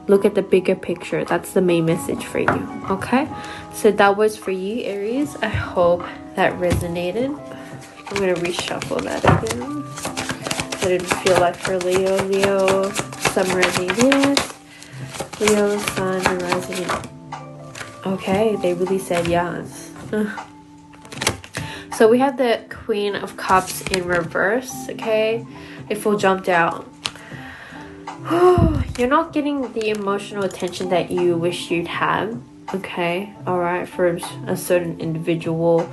look at the bigger picture. That's the main message for you. Okay, so that was for you, Aries. I hope that resonated. I'm gonna reshuffle that again. I didn't feel like for Leo, Sun, Rising, Venus, Leo, Sun, and Rising. Okay, they really said yes. So we have the Queen of Cups in reverse, okay? It full jumped out. You're not getting the emotional attention that you wish you'd have, okay? Alright, from a certain individual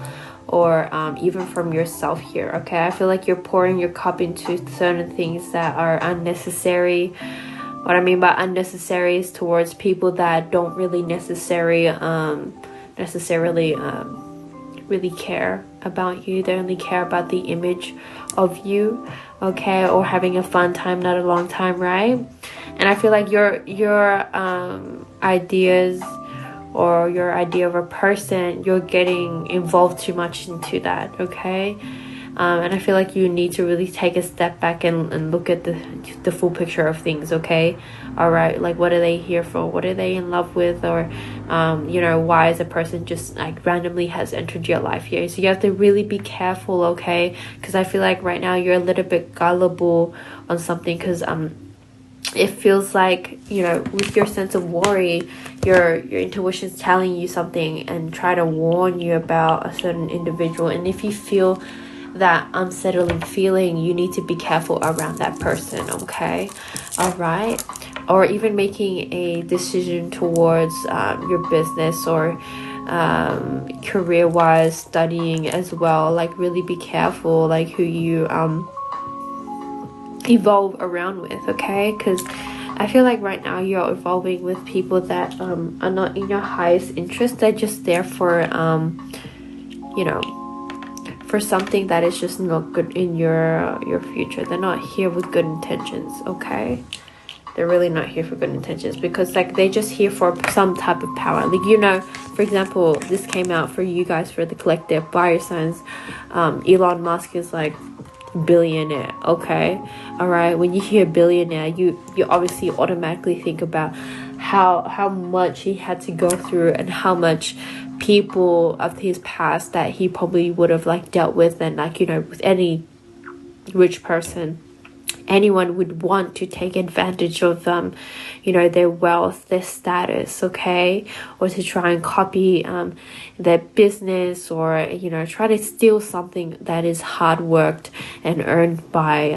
or even from yourself here, okay? I feel like you're pouring your cup into certain things that are unnecessary. What I mean by unnecessary is towards people that don't really necessarily really care about you. They only care about the image of you, okay? Or having a fun time, not a long time, right? And I feel like your ideas or your idea of a person, you're getting involved too much into that, okay? And I feel like you need to really take a step back and look at the full picture of things, okay? All right, like what are they here for? What are they in love with? Or, you know, why is a person just like randomly has entered your life here? So you have to really be careful, okay? Because I feel like right now you're a little bit gullible on something, because it feels like, you know, with your sense of worry, your intuition is telling you something and try to warn you about a certain individual. And if you feel that unsettling feeling, you need to be careful around that person, okay? All right. Or even making a decision towards your business or career-wise, studying as well. Like really be careful like who you evolve around with, okay? Because I feel like right now you're evolving with people that are not in your highest interest. They're just there for you know, for something that is just not good in your future. They're not here with good intentions, okay? They're really not here for good intentions, because like they're just here for some type of power. Like, you know, for example, this came out for you guys, for the collective fire signs. Elon Musk is like billionaire, okay? All right, when you hear billionaire, you obviously automatically think about how much he had to go through and how much people of his past that he probably would have like dealt with. And like, you know, with any rich person, anyone would want to take advantage of you know, their wealth, their status, okay? Or to try and copy their business, or, you know, try to steal something that is hard worked and earned by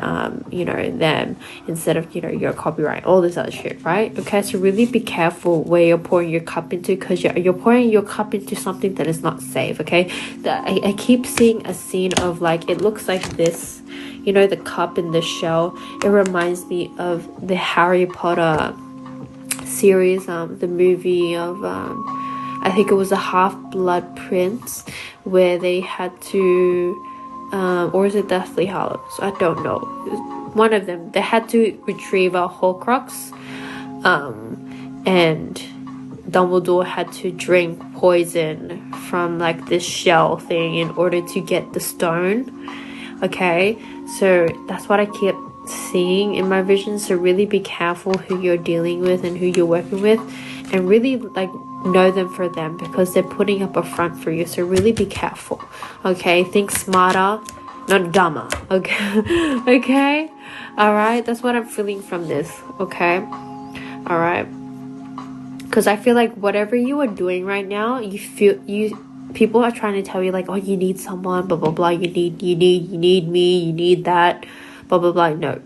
you know, them, instead of, you know, your copyright, all this other shit, right? Okay, so really be careful where you're pouring your cup into, because you're pouring your cup into something that is not safe, okay? I keep seeing a scene of like, it looks like this, you know, the cup in the shell. It reminds me of the Harry Potter series, the movie of I think it was a Half-Blood Prince, where they had to or is it Deathly Hallows? I don't know. One of them, they had to retrieve a Horcrux, and Dumbledore had to drink poison from like this shell thing in order to get the stone, okay? So that's what I keep seeing in my vision. So really be careful who you're dealing with and who you're working with, and really like know them for them, because they're putting up a front for you. So really be careful, okay? Think smarter, not dumber, okay? Okay, all right, that's what I'm feeling from this, okay? All right, because I feel like whatever you are doing right now, people are trying to tell you like, oh, you need someone, blah blah blah, you need me, you need that, blah blah blah. No,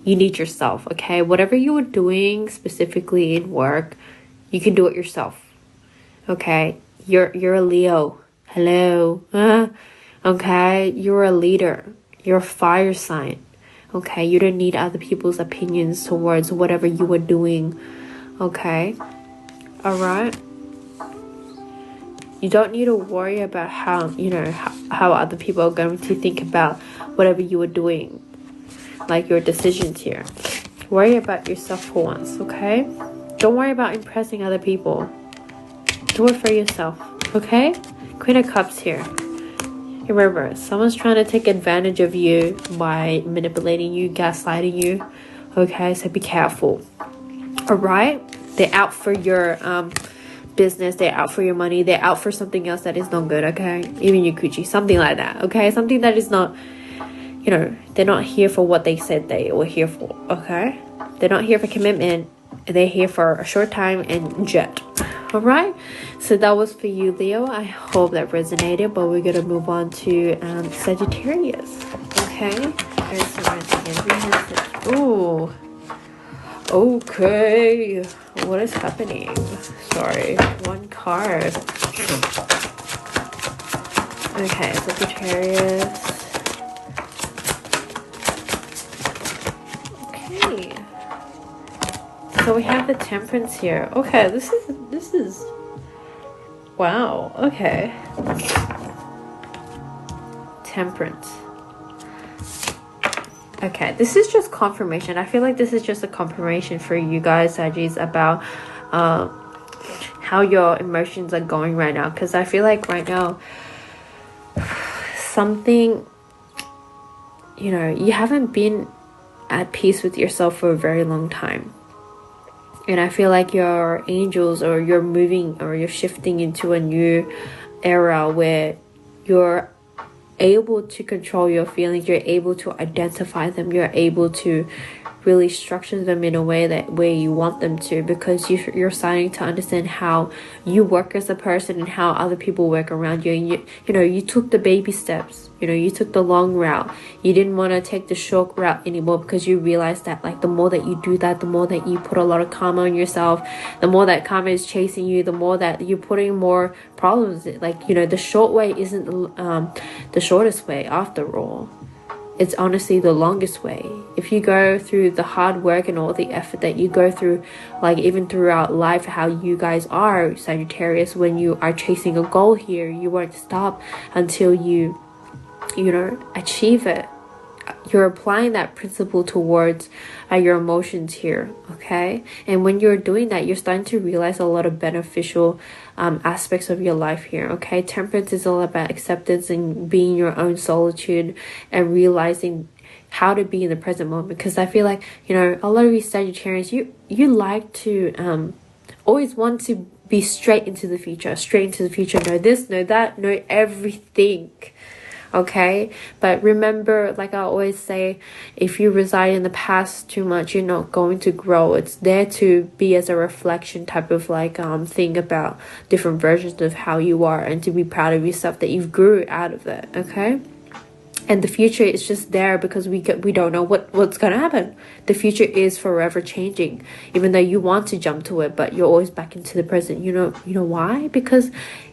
you need yourself, okay? Whatever you are doing specifically in work, you can do it yourself, okay? You're a Leo, hello, okay? You're a leader, you're a fire sign, okay? You don't need other people's opinions towards whatever you are doing, okay? All right, you don't need to worry about how, you know, how other people are going to think about whatever you are doing, like your decisions here. Worry about yourself for once, okay? Don't worry about impressing other people. Do it for yourself, okay? Queen of Cups here. Remember, someone's trying to take advantage of you by manipulating you, gaslighting you, okay? So be careful, all right? They're out for your business, they're out for your money, they're out for something else that is not good, okay? Even your coochie, something like that, okay? Something that is not, you know, they're not here for what they said they were here for, okay? They're not here for commitment. They're here for a short time and jet. All right, so that was for you, Leo. I hope that resonated, but we're gonna move on to Sagittarius. Okay, ooh, okay, what is happening? Sorry, one card. Okay, Sagittarius. Okay, so we have the Temperance here. Okay, this is wow. Okay, Temperance. Okay, this is just confirmation. I feel like this is just a confirmation for you guys, Saggies, about how your emotions are going right now. Because I feel like right now, something, you know, you haven't been at peace with yourself for a very long time. And I feel like your angels, or you're moving, or you're shifting into a new era where you're able to control your feelings, you're able to identify them, you're able to really structure them in a way that where you want them to, because you're starting to understand how you work as a person and how other people work around you. And you know, you took the baby steps, you know, you took the long route. You didn't want to take the short route anymore, because you realized that, like, the more that you do that, the more that you put a lot of karma on yourself, the more that karma is chasing you, the more that you're putting more problems. Like, you know, the short way isn't the shortest way after all. It's honestly the longest way. If you go through the hard work and all the effort that you go through, like even throughout life, how you guys are, Sagittarius, when you are chasing a goal here, you won't stop until you know, achieve it. You're applying that principle towards your emotions here, okay? And when you're doing that, you're starting to realize a lot of beneficial aspects of your life here, okay? Temperance is all about acceptance and being your own solitude and realizing how to be in the present moment. Because I feel like, you know, a lot of you Sagittarians, you like to always want to be straight into the future, know this, know that, know everything. Okay, but remember, like I always say, if you reside in the past too much, you're not going to grow. It's there to be as a reflection type of like thing about different versions of how you are, and to be proud of yourself that you've grew out of it. Okay, and the future is just there because we don't know what's gonna happen. The future is forever changing, even though you want to jump to it, but you're always back into the present. You know why? Because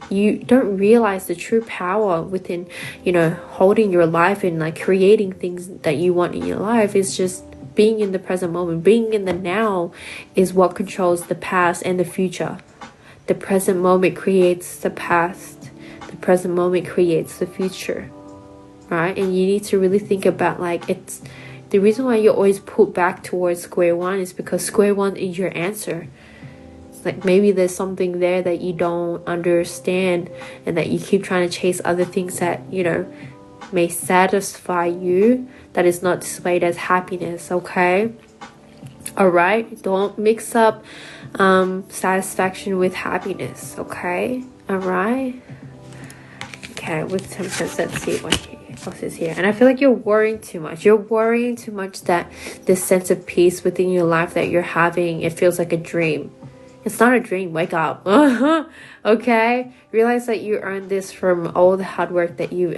you don't realize the true power within, you know, holding your life and like creating things that you want in your life. Is just being in the present moment. Being in the now is what controls the past and the future. The present moment creates the past. The present moment creates the future, right? And you need to really think about, like, it's the reason why you're always put back towards square one is because square one is your answer. Like maybe there's something there that you don't understand, and that you keep trying to chase other things that, you know, may satisfy you, that is not displayed as happiness. Okay, all right, don't mix up satisfaction with happiness. Okay, all right. Okay, with Temperance, let's see what else is here. And I feel like you're worrying too much. You're worrying too much that this sense of peace within your life that you're having, it feels like a dream. It's not a dream. Wake up. Okay, realize that you earned this from all the hard work that you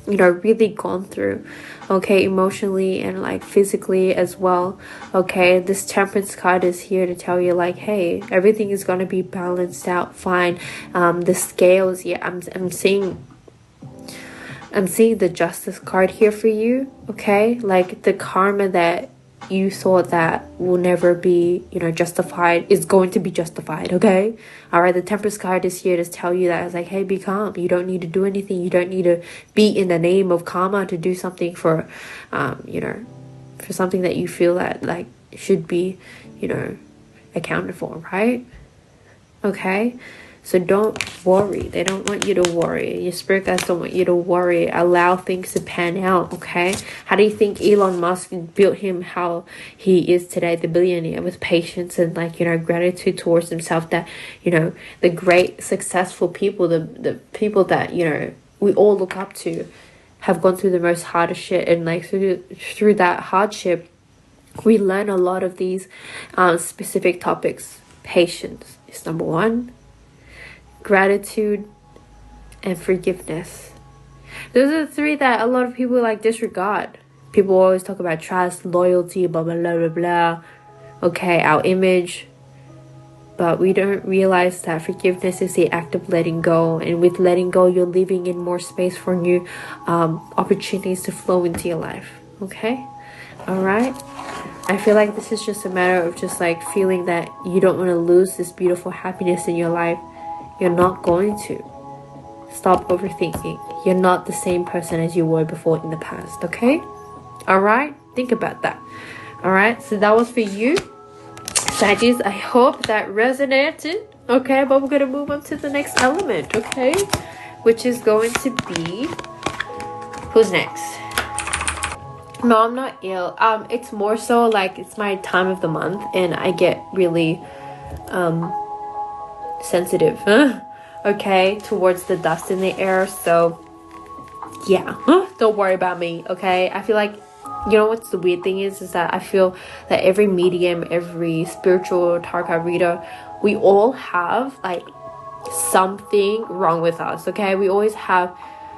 you know, really gone through, okay, emotionally and like physically as well. Okay, this Temperance card is here to tell you, like, hey, everything is going to be balanced out fine. The scales, yeah, I'm seeing the Justice card here for you. Okay, like the karma that you thought that will never be, you know, justified is going to be justified. Okay, all right, the Temperance card is here to tell you that it's like, hey, be calm. You don't need to do anything. You don't need to be in the name of karma to do something for you know, for something that you feel that like should be, you know, accounted for, right? Okay, So don't worry. They don't want you to worry. Your spirit guides don't want you to worry. Allow things to pan out, okay? How do you think Elon Musk built him how he is today, the billionaire, with patience and, like, you know, gratitude towards himself, that, you know, the great successful people, the people that, you know, we all look up to, have gone through the most hardest shit, and like through that hardship we learn a lot of these specific topics. Patience is number one. Gratitude and forgiveness. Those are the three that a lot of people like disregard. People always talk about trust, loyalty, blah blah blah blah blah. Okay, our image. But we don't realize that forgiveness is the act of letting go. And with letting go, you're leaving in more space for new opportunities to flow into your life. Okay? Alright? I feel like this is just a matter of just like feeling that you don't want to lose this beautiful happiness in your life. You're not going to. Stop overthinking. You're not the same person as you were before in the past. Okay? Alright? Think about that. Alright? So that was for you, Saggies. I hope that resonated. Okay, but we're gonna move on to the next element, okay? Which is going to be, who's next? No, I'm not ill. It's more so like it's my time of the month and I get really sensitive, okay, towards the dust in the air. So yeah, don't worry about me, okay? I feel like, you know what's the weird thing is that I feel that every medium, every spiritual tarot card reader, we all have like something wrong with us, okay? We always have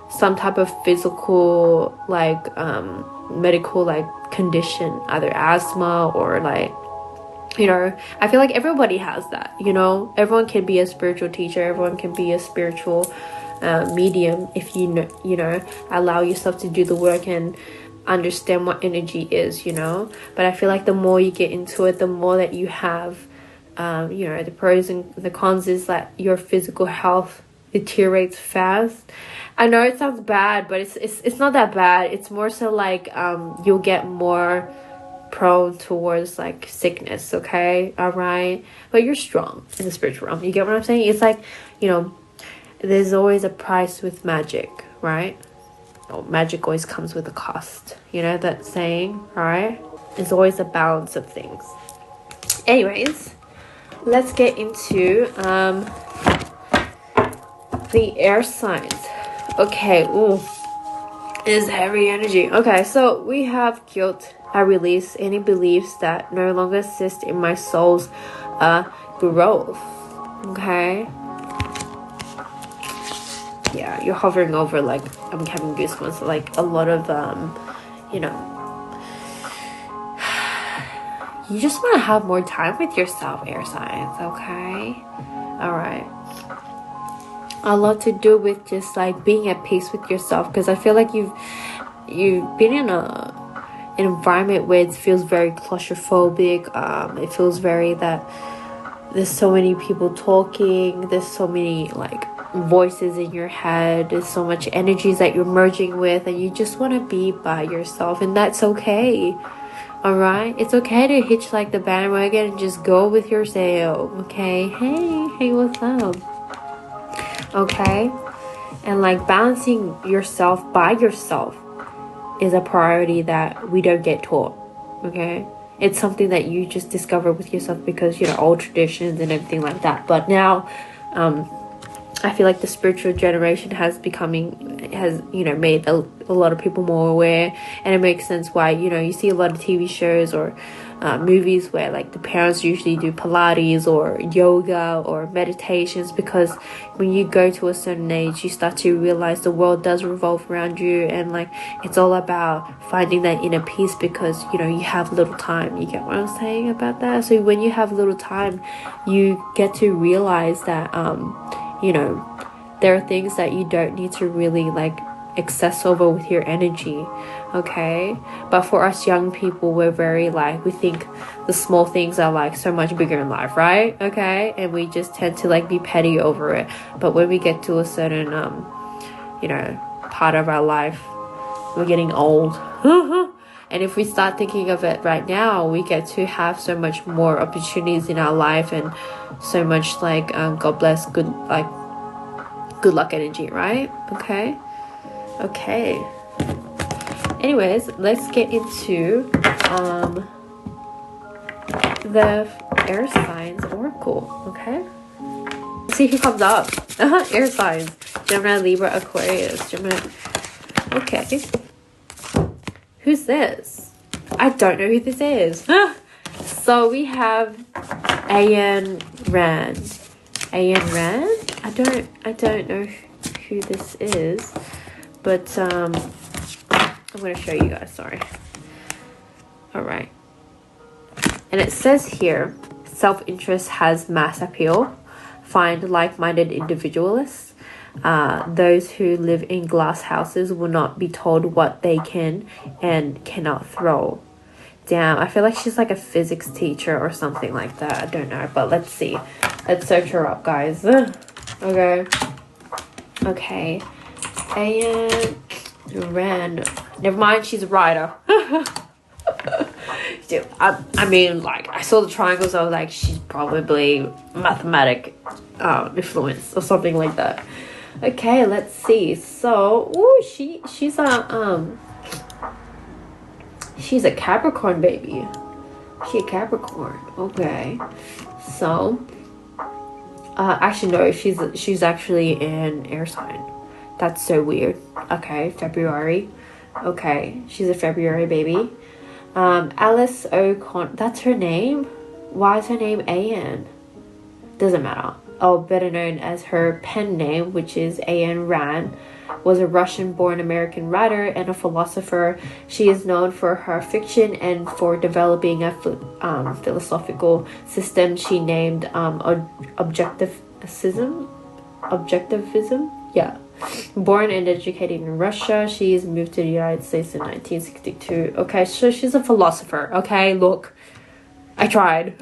some type of physical, like medical, like condition, either asthma or like, you know, I feel like everybody has that, you know? Everyone can be a spiritual teacher, everyone can be a spiritual medium if you know, allow yourself to do the work and understand what energy is, you know. But I feel like the more you get into it, the more that you have you know, the pros and the cons is that your physical health deteriorates fast. I know it sounds bad, but it's not that bad. It's more so like you'll get more prone towards like sickness, okay? All right, but you're strong in the spiritual realm. You get what I'm saying? It's like, you know, there's always a price with magic, right? Oh, magic always comes with a cost. You know that saying, right? There's always a balance of things. Anyways, let's get into the air signs. Okay, ooh, it is heavy energy. Okay, so we have guilt. I release any beliefs that no longer assist in my soul's growth. Okay. Yeah, you're hovering over, like, I'm having goosebumps, like a lot of you know, you just want to have more time with yourself, air signs. Okay, all right. A lot to do with just like being at peace with yourself, because I feel like you've been in an environment where it feels very claustrophobic. It feels very that there's so many people talking, there's so many like voices in your head, there's so much energies that you're merging with, and you just want to be by yourself, and that's okay. All right, it's okay to hitch like the bandwagon and just go with yourself. Okay, hey, what's up? Okay, and like balancing yourself by yourself is a priority that we don't get taught. Okay, it's something that you just discover with yourself because, you know, old traditions and everything like that. But now I feel like the spiritual generation has you know, made a lot of people more aware, and it makes sense why, you know, you see a lot of TV shows or movies where like the parents usually do Pilates or yoga or meditations, because when you go to a certain age you start to realize the world does revolve around you, and like it's all about finding that inner peace, because, you know, you have little time. You get what I'm saying about that? So when you have little time, you get to realize that you know, there are things that you don't need to really like excess over with your energy, okay? But for us young people, we're very like, we think the small things are like so much bigger in life, right? Okay, and we just tend to like be petty over it. But when we get to a certain you know, part of our life, we're getting old And if we start thinking of it right now, we get to have so much more opportunities in our life, and so much like God bless, good luck energy, right? Okay. Anyways, let's get into the air signs oracle. Okay, let's see who comes up. Air signs: Gemini, Libra, Aquarius. Gemini. Okay, who's this? I don't know who this is. So we have Ayn Rand. Ayn Rand? I don't know who this is, but I'm going to show you guys. Sorry. All right. And it says here, self-interest has mass appeal. Find like-minded individualists. Those who live in glass houses will not be told what they can and cannot throw. Damn, I feel like she's like a physics teacher or something like that. I don't know, but let's see. Let's search her up, guys. Okay. Ayn Rand. Never mind, she's a writer. Dude, I mean, like, I saw the triangles. I was like, she's probably mathematic influence or something like that. Okay, let's see. So, ooh, she's a Capricorn baby. She a Capricorn. Okay. So, actually no, she's actually an air sign. That's so weird. Okay, February. Okay, she's a February baby. Alice O'Connor. That's her name. Why is her name Ayn? Doesn't matter. Oh, better known as her pen name, which is Ayn Rand, was a Russian-born American writer and a philosopher. She is known for her fiction and for developing a philosophical system she named objectivism. Yeah. Born and educated in Russia, she's moved to the United States in 1962. Okay, so she's a philosopher. Okay, look, I tried.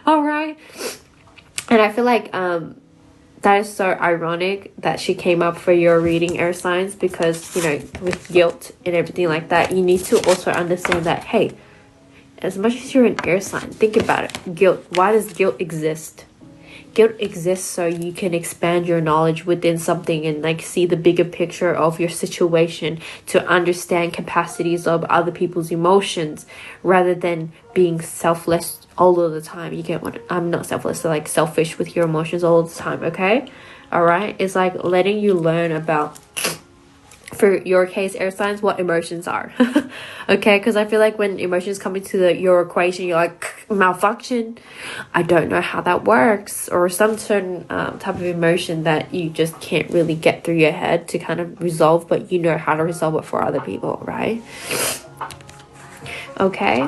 All right. And I feel like that is so ironic that she came up for your reading, air signs, because, you know, with guilt and everything like that, you need to also understand that, hey, as much as you're an air sign, think about it. Guilt. Why does guilt exist? Guilt exists so you can expand your knowledge within something and like see the bigger picture of your situation, to understand capacities of other people's emotions, rather than being selfless all of the time. You get what I'm not selfless, so like selfish with your emotions all the time. Okay, all right. It's like letting you learn about, for your case, air signs, what emotions are. Okay, because I feel like when emotions come into your equation, you're like, malfunction, I don't know how that works, or some certain type of emotion that you just can't really get through your head to kind of resolve, but you know how to resolve it for other people, right? Okay.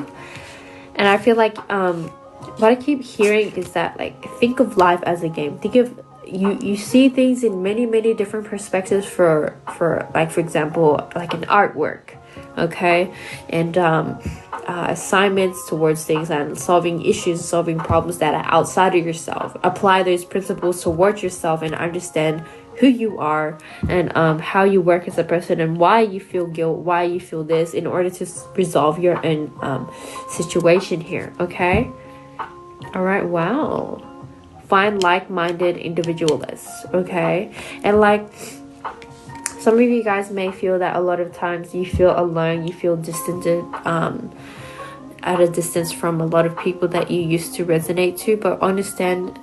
And I feel like what I keep hearing is that, like, think of life as a game. Think of you see things in many different perspectives for like, for example, like an artwork, okay, and assignments towards things and solving issues, solving problems that are outside of yourself. Apply those principles towards yourself and understand who you are and how you work as a person and why you feel guilt, why you feel this, in order to resolve your own situation here. Okay, all right. Wow. Find like-minded individualists. Okay, and like, some of you guys may feel that a lot of times you feel alone, you feel distant, at a distance from a lot of people that you used to resonate to, but understand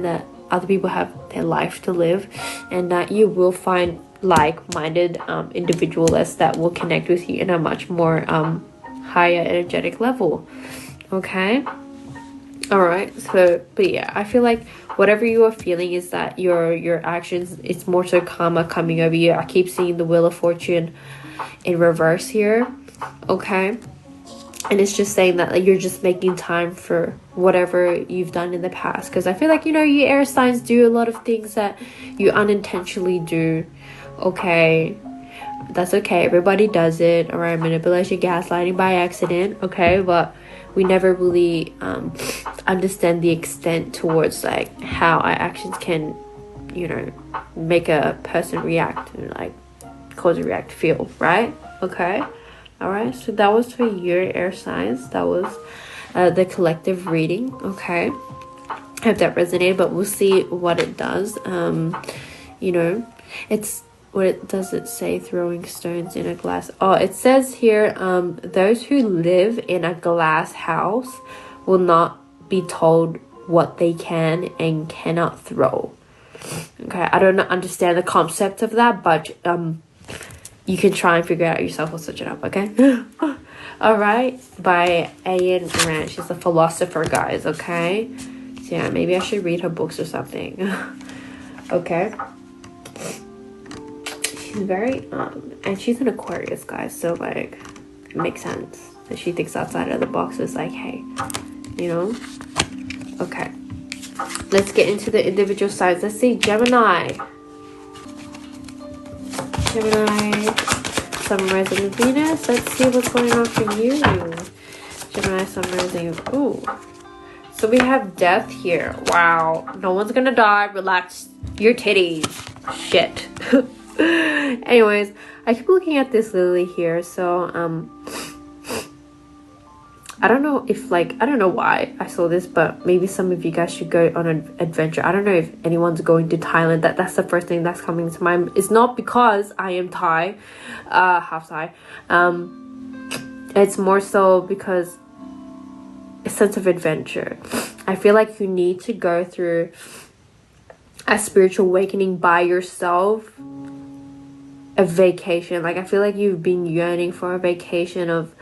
that other people have their life to live, and that you will find like-minded individualists that will connect with you in a much more higher energetic level. Okay. All right. So, but yeah, I feel like whatever you are feeling is that your actions, it's more so karma coming over you. I keep seeing the Wheel of Fortune in reverse here. Okay. And it's just saying that, like, you're just making time for whatever you've done in the past. Because I feel like, you know, you air signs do a lot of things that you unintentionally do. Okay. That's okay. Everybody does it. All right. Manipulation, gaslighting by accident. Okay. But we never really understand the extent towards, like, how our actions can, you know, make a person react and, like, cause a react feel, right? Okay. All right, so that was for your air signs. That was the collective reading. Okay, I hope that resonated, but we'll see what it does. You know, it's what does it say? Throwing stones in a glass. Oh, it says here, those who live in a glass house will not be told what they can and cannot throw. Okay, I don't understand the concept of that, but you can try and figure it out yourself. We'll switch it up, okay? All right, by Ayn Rand. She's a philosopher, guys, okay? So yeah, maybe I should read her books or something. Okay. She's very, and she's an Aquarius, guys, so, like, it makes sense that she thinks outside of the box. Is like, hey, you know? Okay. Let's get into the individual signs. Let's see, Gemini. Gemini, Sun, Rising, and Venus. Let's see what's going on for you. Gemini, Sun, Rising. Ooh. So we have death here. Wow. No one's gonna die. Relax your titties. Shit. Anyways, I keep looking at this lily here. So, I don't know if, like, I don't know why I saw this, but maybe some of you guys should go on an adventure. I don't know if anyone's going to Thailand. That's the first thing that's coming to mind. It's not because I am Thai, half Thai. It's more so because a sense of adventure. I feel like you need to go through a spiritual awakening by yourself. A vacation. Like, I feel like you've been yearning for a vacation of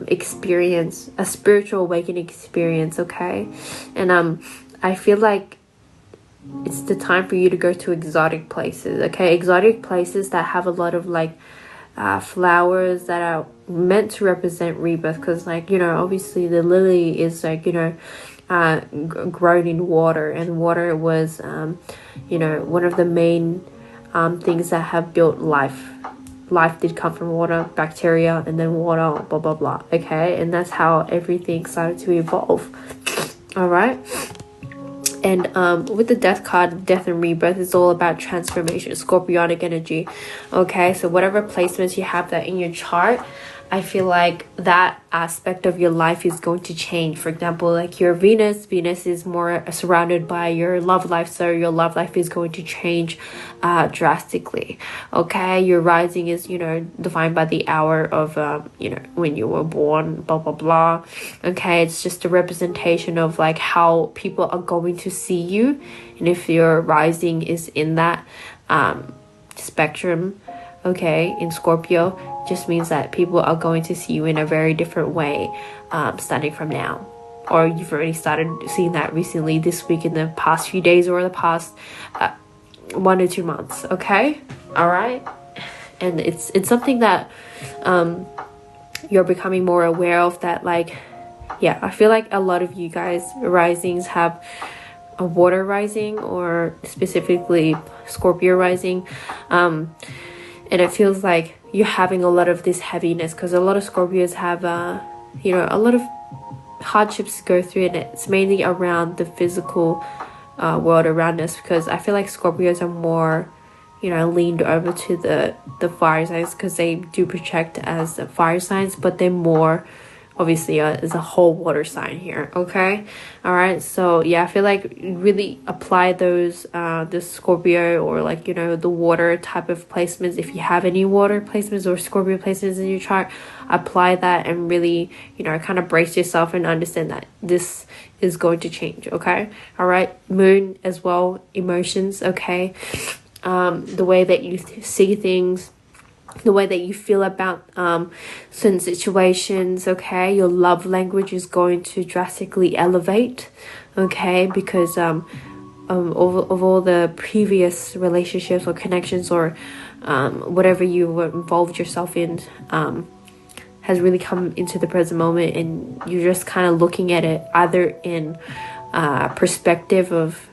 experience, a spiritual awakening experience, okay? And I feel like it's the time for you to go to exotic places, okay? Exotic places that have a lot of, like, flowers that are meant to represent rebirth, because, like, you know, obviously the lily is, like, you know, grown in water, and water was you know, one of the main things that have built life. Life did come from water, bacteria, and then water, blah blah blah, okay? And that's how everything started to evolve. All right. And with the death card, death and rebirth, is all about transformation, scorpionic energy, okay? So whatever placements you have that in your chart, I feel like that aspect of your life is going to change. For example, like your Venus is more surrounded by your love life, so your love life is going to change drastically, okay? Your rising is, you know, defined by the hour of you know, when you were born, blah blah blah, okay? It's just a representation of, like, how people are going to see you, and if your rising is in that spectrum, okay, in Scorpio, just means that people are going to see you in a very different way starting from now. Or you've already started seeing that recently, this week, in the past few days, or the past 1 to 2 months, okay? All right? And it's something that you're becoming more aware of, that, like, yeah, I feel like a lot of you guys risings have a water rising, or specifically Scorpio rising, and it feels like you're having a lot of this heaviness, because a lot of Scorpios have you know, a lot of hardships to go through, and it's mainly around the physical world around us, because I feel like Scorpios are more, you know, leaned over to the fire signs, because they do project as fire signs, but they're more obviously is a whole water sign here, okay? All right, so yeah, I feel like really apply those the Scorpio, or, like, you know, the water type of placements. If you have any water placements or Scorpio placements in your chart, apply that and really, you know, kind of brace yourself and understand that this is going to change, okay? All right, moon as well, emotions, okay? The way that you see things, the way that you feel about certain situations, okay? Your love language is going to drastically elevate, okay? Because of all the previous relationships or connections, or whatever you involved yourself in has really come into the present moment, and you're just kind of looking at it either in perspective of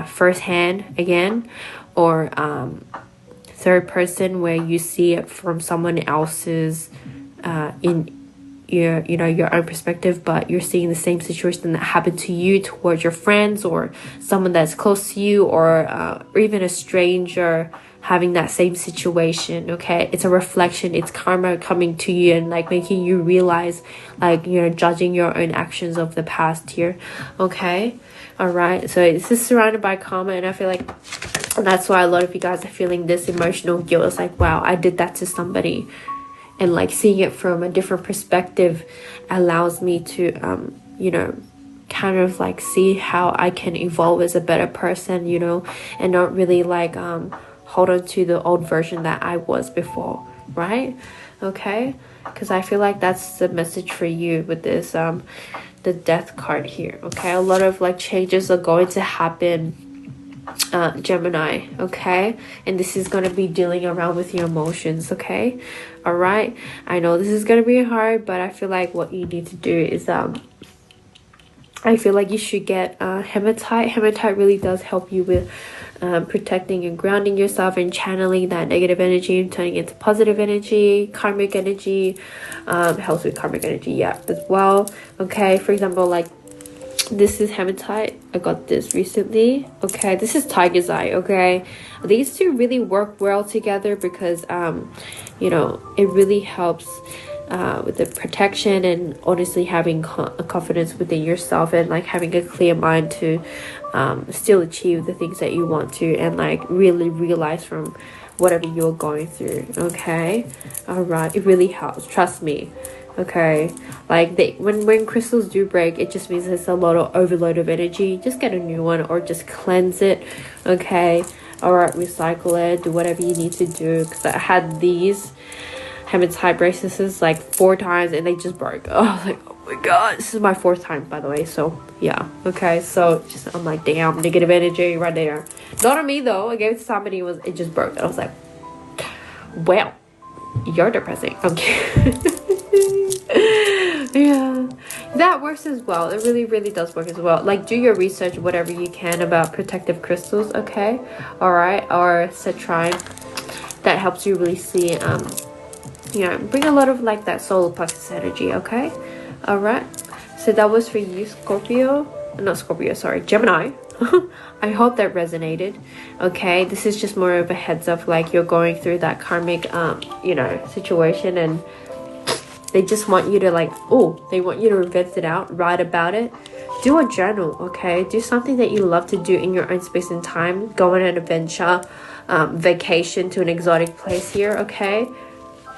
firsthand again, or third person, where you see it from someone else's in your, you know, your own perspective, but you're seeing the same situation that happened to you towards your friends, or someone that's close to you, or even a stranger having that same situation. Okay, it's a reflection, it's karma coming to you and like making you realize, like, you know, judging your own actions of the past here. Okay, all right, so this is surrounded by karma, and I feel like that's why a lot of you guys are feeling this emotional guilt. It's like, wow, I did that to somebody, and like seeing it from a different perspective allows me to you know, kind of like see how I can evolve as a better person, you know, and not really like hold on to the old version that I was before, right? Okay, because I feel like that's the message for you with this the death card here. Okay, a lot of like changes are going to happen, Gemini. Okay, and this is going to be dealing around with your emotions. Okay, all right, I know this is going to be hard, but I feel like what you need to do is I feel like you should get hematite. Hematite really does help you with protecting and grounding yourself and channeling that negative energy and turning it into positive energy. Karmic energy helps with karmic energy, yeah, as well. Okay, for example, like this is hematite. I got this recently. Okay, this is tiger's eye. Okay, these two really work well together because you know, it really helps with the protection and honestly having confidence within yourself and like having a clear mind to still achieve the things that you want to and like really realize from whatever you're going through. Okay, all right, it really helps, trust me. Okay, like when crystals do break, it just means there's a lot of overload of energy. Just get a new one or just cleanse it. Okay, all right, recycle it, do whatever you need to do, because I had these hematite bracelets like 4 times and they just broke. Oh, like, oh my god, this is my 4th time, by the way. So yeah, okay, so just I'm like, damn, negative energy right there. Not on me though, I gave it to somebody, it just broke, and I was like, well, you're depressing. Okay. Yeah, that works as well. It really does work as well. Like, do your research whatever you can about protective crystals. Okay, all right, or citrine, that helps you really see you know, bring a lot of like that solar plexus energy. Okay, all right, so that was for you, Scorpio. Not Scorpio, sorry, Gemini. I hope that resonated. Okay, this is just more of a heads up, like you're going through that karmic you know, situation, and they just want you to like, oh, they want you to vent it out, write about it, do a journal. Okay, do something that you love to do in your own space and time. Go on an adventure, vacation to an exotic place here. Okay,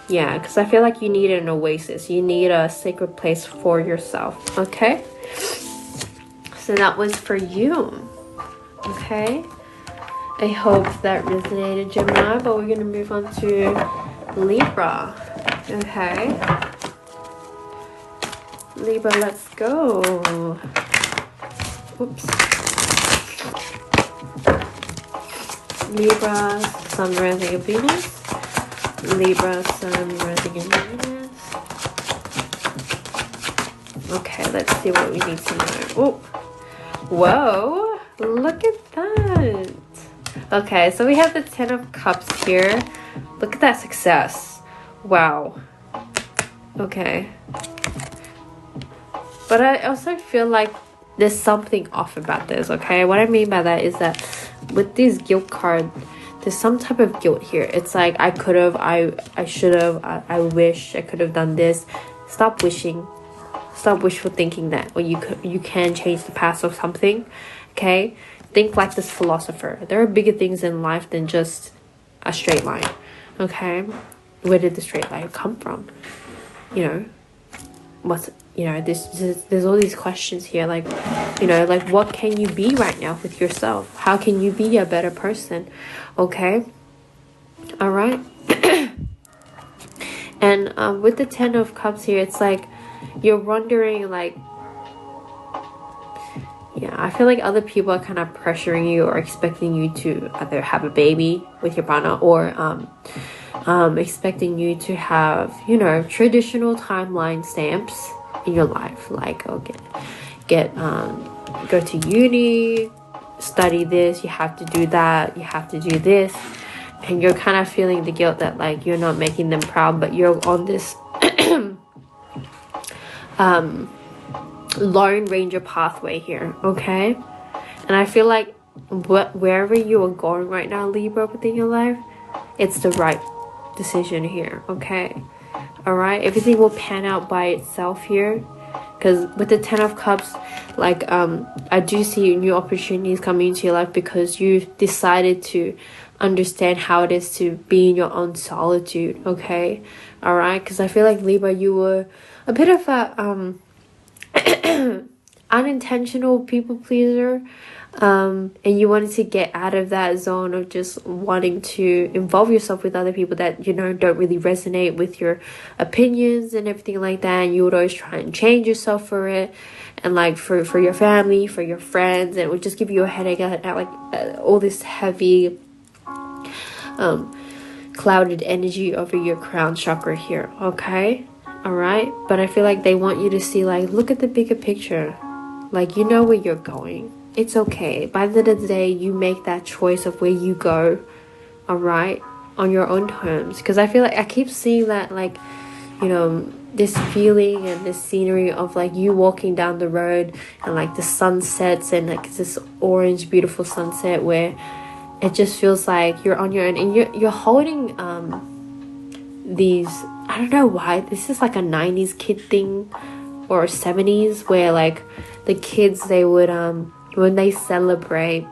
yeah, because I feel like you need an oasis, you need a sacred place for yourself. Okay, so that was for you. Okay, I hope that resonated, Gemini, but we're gonna move on to Libra. Okay, Libra, let's go. Oops. Libra, Sun, rising, and Venus. Libra, Sun, rising, and Venus. Okay, let's see what we need to know. Oh, whoa, look at that. Okay, so we have the 10 of Cups here. Look at that success. Wow. Okay. But I also feel like there's something off about this. Okay, what I mean by that is that with these guilt cards, there's some type of guilt here. It's like, I could have, I should have, I wish I could have done this. Stop wishing. Stop wishful thinking that, or you can change the past or something. Okay, think like this philosopher. There are bigger things in life than just a straight line. Okay, where did the straight line come from? You know, what's, you know, there's all these questions here, like, you know, like, what can you be right now with yourself? How can you be a better person? Okay, all right. And with the 10 of Cups here, it's like you're wondering, like, yeah, I feel like other people are kind of pressuring you or expecting you to either have a baby with your partner, or expecting you to have, you know, traditional timeline stamps in your life, like, okay, go to uni, study this, you have to do that, you have to do this, and you're kind of feeling the guilt that like you're not making them proud, but you're on this Lone Ranger pathway here. Okay, and I feel like wherever you are going right now, Libra, within your life, it's the right decision here. Okay, all right, everything will pan out by itself here, because with the 10 of Cups, like I do see new opportunities coming into your life because you've decided to understand how it is to be in your own solitude. Okay, all right, because I feel like Libra, you were a bit of a unintentional people pleaser, and you wanted to get out of that zone of just wanting to involve yourself with other people that, you know, don't really resonate with your opinions and everything like that, and you would always try and change yourself for it, and like for your family, for your friends, and it would just give you a headache at all this heavy clouded energy over your crown chakra here. Okay, all right, but I feel like they want you to see, like, look at the bigger picture. Like, you know where you're going. It's okay. By the end of the day, you make that choice of where you go, all right, on your own terms. Because I feel like I keep seeing that, like, you know, this feeling and this scenery of like you walking down the road and like the sunsets and like this orange beautiful sunset where it just feels like you're on your own, and you're holding these, I don't know why, this is like a 90s kid thing or 70s, where like the kids, they would when they celebrate,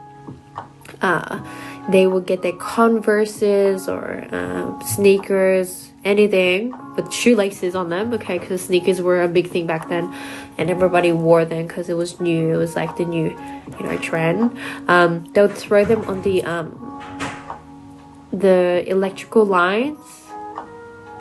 they would get their Converses or sneakers, anything with shoelaces on them. Okay, because sneakers were a big thing back then, and everybody wore them because it was new. It was like the new, you know, trend. They would throw them on the electrical lines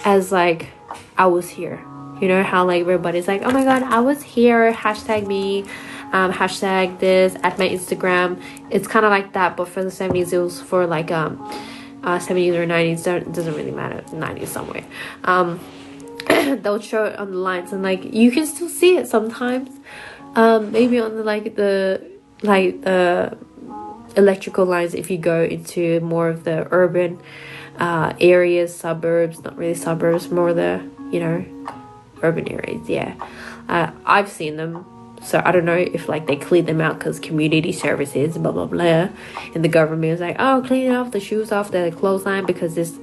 as like, I was here. You know how like everybody's like, oh my god, I was here, hashtag me, hashtag this at my Instagram. It's kind of like that, but for the 70s it was for like 70s or 90s, it doesn't really matter, 90s somewhere. They'll show it on the lines, and like you can still see it sometimes, maybe on the electrical lines if you go into more of the urban areas, suburbs, not really suburbs, more the, you know, urban areas. Yeah, I've seen them, so I don't know if like they cleaned them out because community services, blah blah blah, and the government is like, oh, clean off the shoes off the clothesline because it's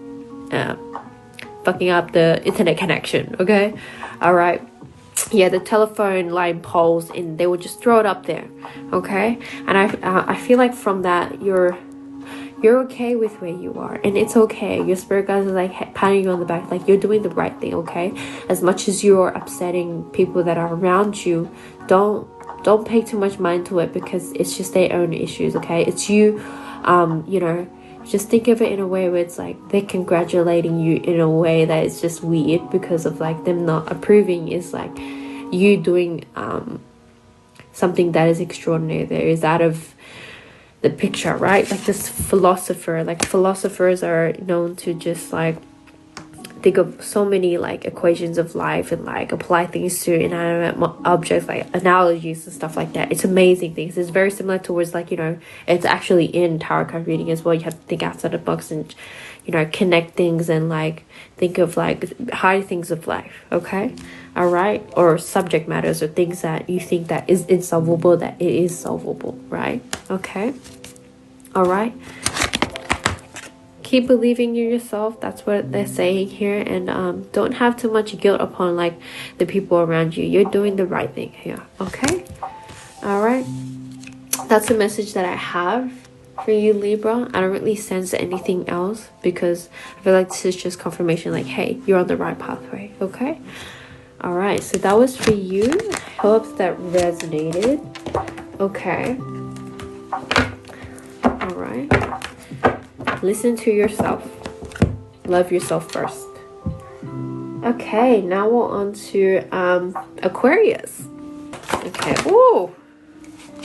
fucking up the internet connection. Okay, all right. Yeah, the telephone line poles, and they would just throw it up there. Okay, and I feel like from that you're okay with where you are, and it's okay. Your spirit guides are like patting you on the back, like you're doing the right thing. Okay, as much as you're upsetting people that are around you, don't pay too much mind to it, because it's just their own issues. Okay, it's you. You know, just think of it in a way where it's like they're congratulating you in a way that is just weird, because of like them not approving is like you doing something that is extraordinary. There is out of the picture, right? Like this philosopher, like philosophers are known to just like think of so many like equations of life and like apply things to inanimate objects, like analogies and stuff like that. It's amazing things. It's very similar towards like, you know, it's actually in tarot card reading as well. You have to think outside the box and, you know, connect things and like think of like high things of life. Okay, all right, or subject matters or things that you think that is insolvable, that it is solvable, right? Okay, all right. Keep believing in yourself. That's what they're saying here. And don't have too much guilt upon like the people around you. You're doing the right thing here. Okay, all right. That's the message that I have for you, Libra. I don't really sense anything else, because I feel like this is just confirmation, like, hey, you're on the right pathway. Okay, all right. So that was for you. I hope that resonated. Okay, all right. Listen to yourself. Love yourself first. Okay, now we're on to Aquarius. Okay. Ooh.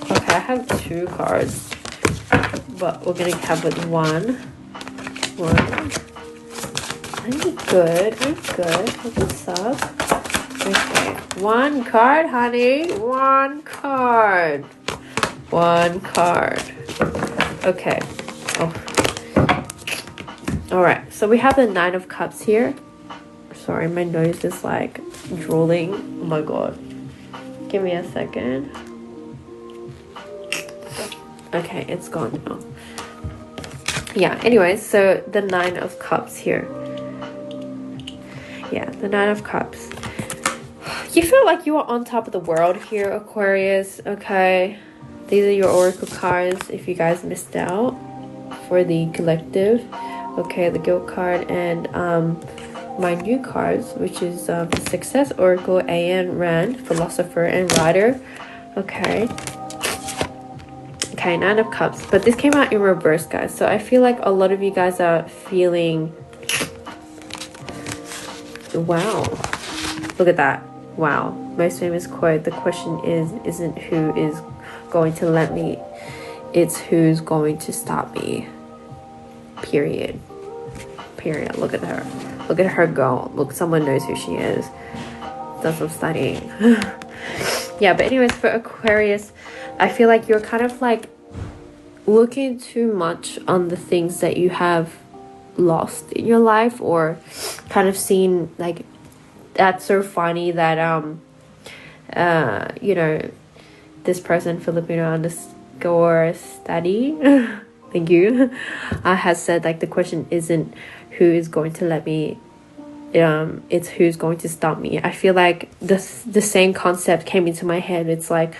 Okay, I have 2 cards, but we're gonna have with one. I'm good. What's up? Okay, 1 card, honey. 1 card. 1 card. Okay. Oh. All right, so we have the 9 of Cups here. Sorry, my nose is like drooling. Oh my god. Give me a second. Okay, it's gone now. yeah, anyways, so the 9 of Cups here. Yeah, the 9 of Cups. You feel like you are on top of the world here, Aquarius. Okay, these are your oracle cards if you guys missed out for the collective. Okay, the Guild card and my new cards, which is the Success Oracle, Ayan Rand, Philosopher, and Rider. Okay, 9 of Cups, but this came out in reverse, guys, so I feel like a lot of you guys are feeling, wow, look at that. Wow, most famous quote, the question isn't who is going to let me, it's who's going to stop me. Period. Look at her go. Look, someone knows who she is. Does some studying. Yeah, but anyways, for Aquarius, I feel like you're kind of like looking too much on the things that you have lost in your life, or kind of seen like, that's so funny that you know, this person, Filipino underscore study thank you, has said like the question isn't who is going to let me, it's who's going to stop me. I feel like the same concept came into my head. It's like,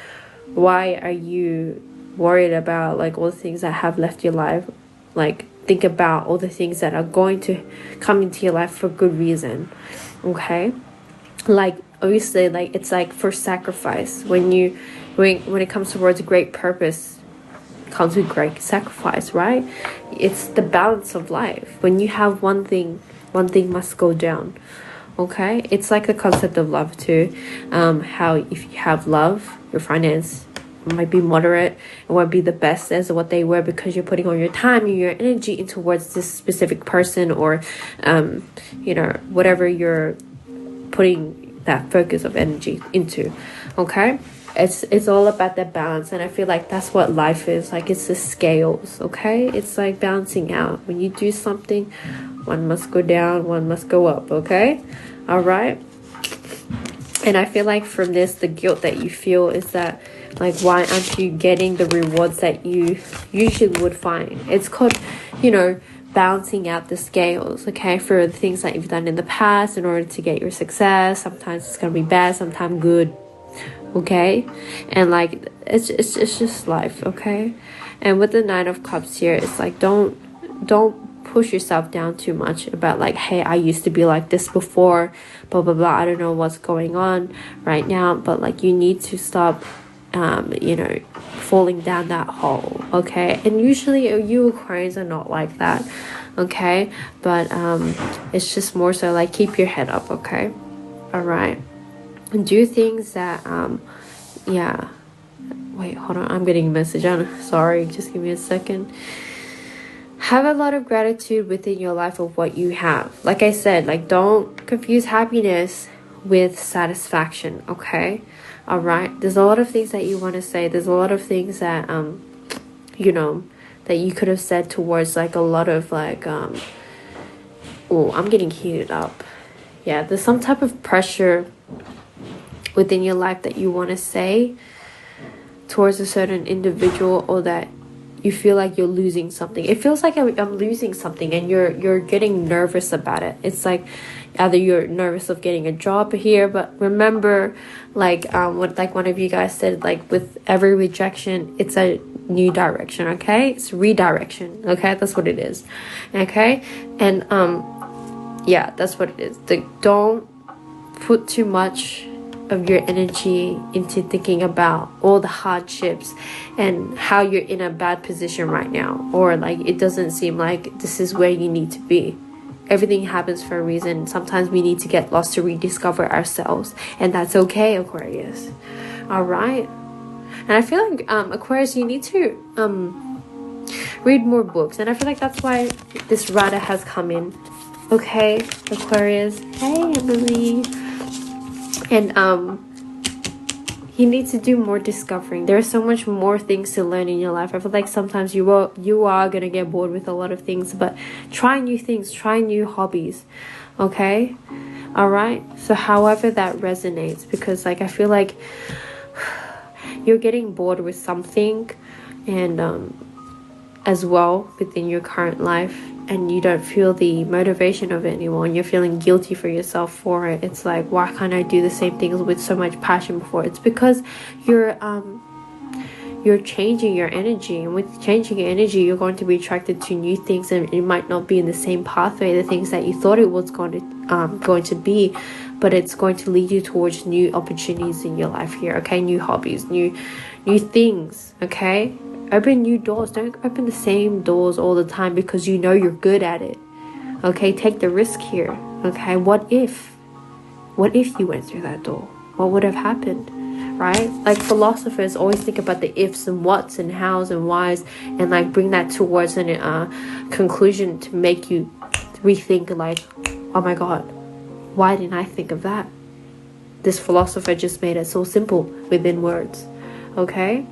why are you worried about like all the things that have left your life? Like, think about all the things that are going to come into your life for good reason. Okay, like obviously, like it's like for sacrifice. When it comes towards a great purpose, comes with great sacrifice, right? It's the balance of life. When you have one thing must go down. Okay, it's like the concept of love too. How if you have love, your finance might be moderate, it won't be the best as what they were, because you're putting all your time and your energy in towards this specific person, or you know, whatever you're putting that focus of energy into. Okay, it's all about that balance, and I feel like that's what life is like. It's the scales. Okay, it's like balancing out. When you do something, one must go down, one must go up. Okay, all right. And I feel like from this, the guilt that you feel is that, like, why aren't you getting the rewards that you usually would find? It's called, you know, balancing out the scales. Okay, for the things that you've done in the past in order to get your success. Sometimes it's gonna be bad, sometimes good. Okay, and like it's just life. Okay, and with the 9 of Cups here, it's like don't push yourself down too much about like, hey, I used to be like this before, blah blah blah, I don't know what's going on right now, but like you need to stop you know, falling down that hole. Okay, and usually you Aquarians are not like that. Okay, but it's just more so like keep your head up. Okay, all right, and do things that yeah, wait, hold on, I'm getting a message on, sorry, just give me a second. Have a lot of gratitude within your life of what you have. Like I said, like don't confuse happiness with satisfaction. Okay, all right, there's a lot of things that you want to say. There's a lot of things that you know, that you could have said towards like a lot of like oh, I'm getting heated up. Yeah, there's some type of pressure within your life that you want to say towards a certain individual, or that you feel like you're losing something. It feels like I'm losing something, and you're getting nervous about it. It's like either you're nervous of getting a job here, but remember, like what like one of you guys said, like with every rejection, it's a new direction. Okay, it's redirection. Okay, that's what it is. Okay, and yeah, that's what it is. Don't put too much of your energy into thinking about all the hardships and how you're in a bad position right now, or like it doesn't seem like this is where you need to be. Everything happens for a reason. Sometimes we need to get lost to rediscover ourselves, and that's okay, Aquarius. All right, and I feel like Aquarius, you need to read more books, and I feel like that's why this Radha has come in. Okay, Aquarius. Hey, Emily. And you need to do more discovering. There's so much more things to learn in your life. I feel like sometimes you are gonna get bored with a lot of things, but try new things, try new hobbies. Okay, all right. So however that resonates, because like I feel like you're getting bored with something, and as well within your current life, and you don't feel the motivation of it anymore, and you're feeling guilty for yourself for it. It's like, why can't I do the same things with so much passion before? It's because you're changing your energy, and with changing your energy, you're going to be attracted to new things, and it might not be in the same pathway, the things that you thought it was going to be, but it's going to lead you towards new opportunities in your life here. Okay, new hobbies, new things. Okay, open new doors. Don't open the same doors all the time because you know you're good at it. Okay, take the risk here. Okay, what if you went through that door? What would have happened? Right? Like, philosophers always think about the ifs and whats and hows and whys, and like bring that towards a conclusion to make you rethink, like, oh my god, why didn't I think of that? This philosopher just made it so simple within words. Okay,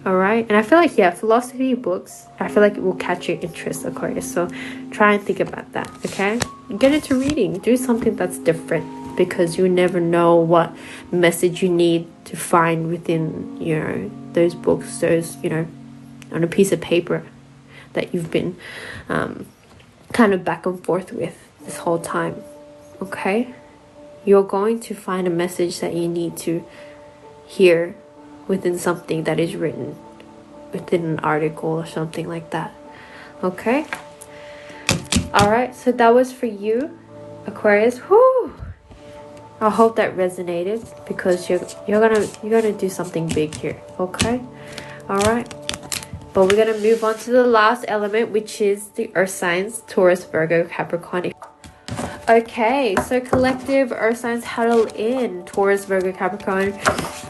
all right. And I feel like, yeah, philosophy books, I feel like it will catch your interest, Aquarius. So try and think about that. Okay, get into reading, do something that's different, because you never know what message you need to find within, you know, those books, those, you know, on a piece of paper that you've been kind of back and forth with this whole time. Okay, you're going to find a message that you need to hear within something that is written within an article or something like that. Okay, all right, so that was for you, Aquarius. Whoo, I hope that resonated, because you're gonna do something big here. Okay, all right, but we're gonna move on to the last element, which is the earth signs: Taurus, Virgo, Capricorn. Okay, so collective earth signs huddle in: Taurus, Virgo, Capricorn.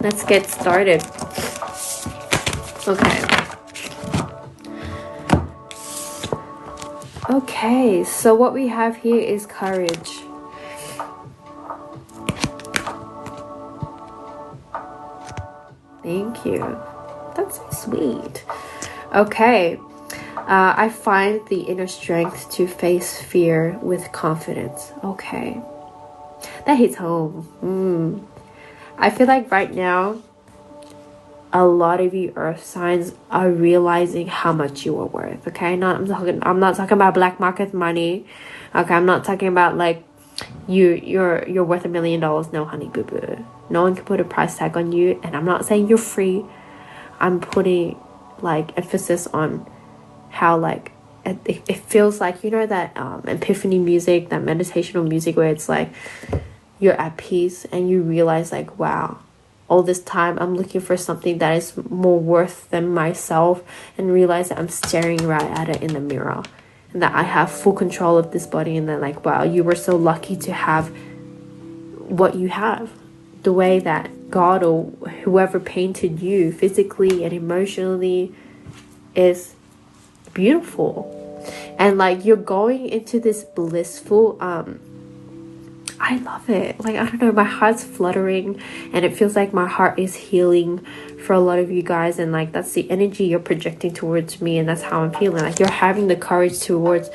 Let's get started. Okay, so what we have here is courage. Thank you. That's so sweet. Okay. I find the inner strength to face fear with confidence. Okay. That hits home. I feel like right now, a lot of you earth signs are realizing how much you are worth. Okay. I'm not talking about black market money. Okay. I'm not talking about like you're worth $1 million. No, honey boo boo. No one can put a price tag on you, and I'm not saying you're free. I'm putting like emphasis on how like it feels like, you know, that epiphany music, that meditational music where it's like you're at peace and you realize like, wow, all this time I'm looking for something that is more worth than myself, and realize that I'm staring right at it in the mirror, and that I have full control of this body, and that like, wow, you were so lucky to have what you have, the way that God or whoever painted you physically and emotionally is beautiful. And like, you're going into this blissful I love it. Like, I don't know, my heart's fluttering, and it feels like my heart is healing for a lot of you guys, and like that's the energy you're projecting towards me, and that's how I'm feeling. Like, you're having the courage towards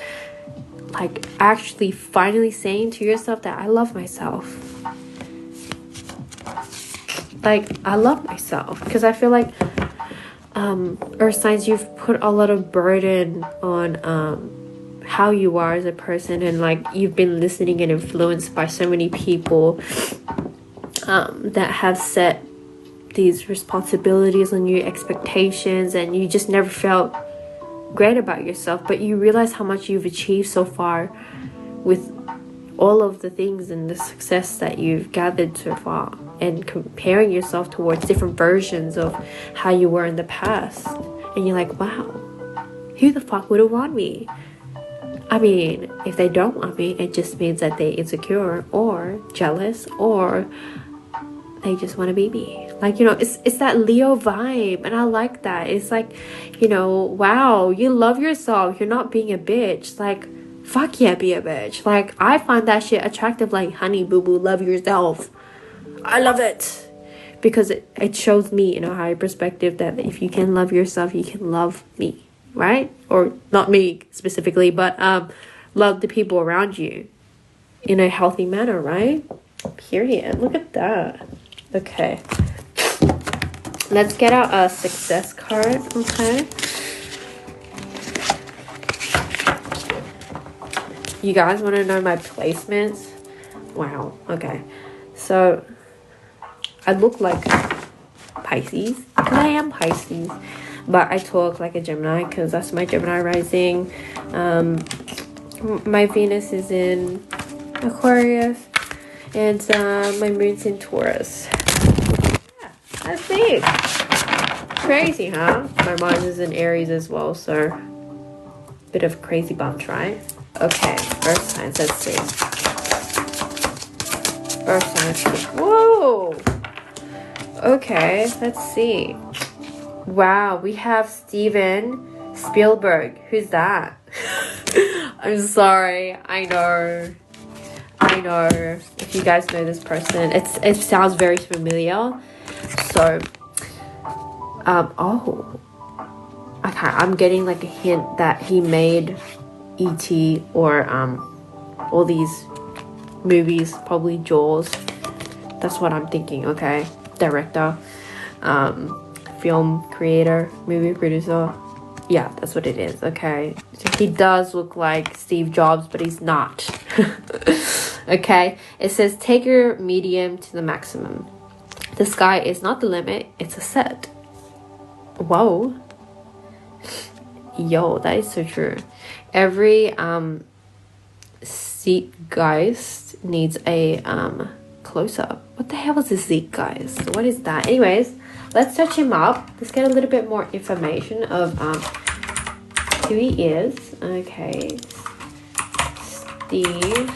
like actually finally saying to yourself that I love myself. Like, I love myself, because I feel like earth signs, you've put a lot of burden on how you are as a person, and like you've been listening and influenced by so many people that have set these responsibilities on you, expectations, and you just never felt great about yourself. But you realize how much you've achieved so far with all of the things and the success that you've gathered so far, and comparing yourself towards different versions of how you were in the past, and you're like, wow, who the fuck would have want me? I mean, if they don't want me, it just means that they're insecure or jealous, or they just want to be me. Like, you know, it's that Leo vibe, and I like that. It's like, you know, wow, you love yourself, you're not being a bitch. Like, fuck yeah, be a bitch. Like, I find that shit attractive. Like, honey boo boo, love yourself. I love it, because it shows me in a higher perspective that if you can love yourself, you can love me, right? Or not me specifically, but love the people around you in a healthy manner, right? Period. Look at that. Okay, let's get out a success card. Okay, You guys want to know my placements? Wow. Okay. So I look like Pisces because I am Pisces, but I talk like a Gemini because that's my Gemini rising. My Venus is in Aquarius, and my moon's in Taurus. Yeah, that's it. Crazy, huh? My Mars is in Aries as well, so bit of crazy bunch, right? Okay, earth signs, let's see. Earth signs. Whoa! Okay, let's see. Wow, we have Steven Spielberg. Who's that? I'm sorry. I know. If you guys know this person, it sounds very familiar. So, oh, okay. I'm getting like a hint that he made E.T. or all these movies, probably Jaws. That's what I'm thinking. Okay, director, film creator, movie producer. Yeah, that's what it is. Okay, so he does look like Steve Jobs, but he's not. Okay, it says take your medium to the maximum. The sky is not the limit, it's a set. Whoa. Yo, that is so true. Every Zeitgeist needs a close-up. What the hell is a Zeitgeist? What is that? Anyways, let's search him up. Let's get a little bit more information of who he is. Okay, Steve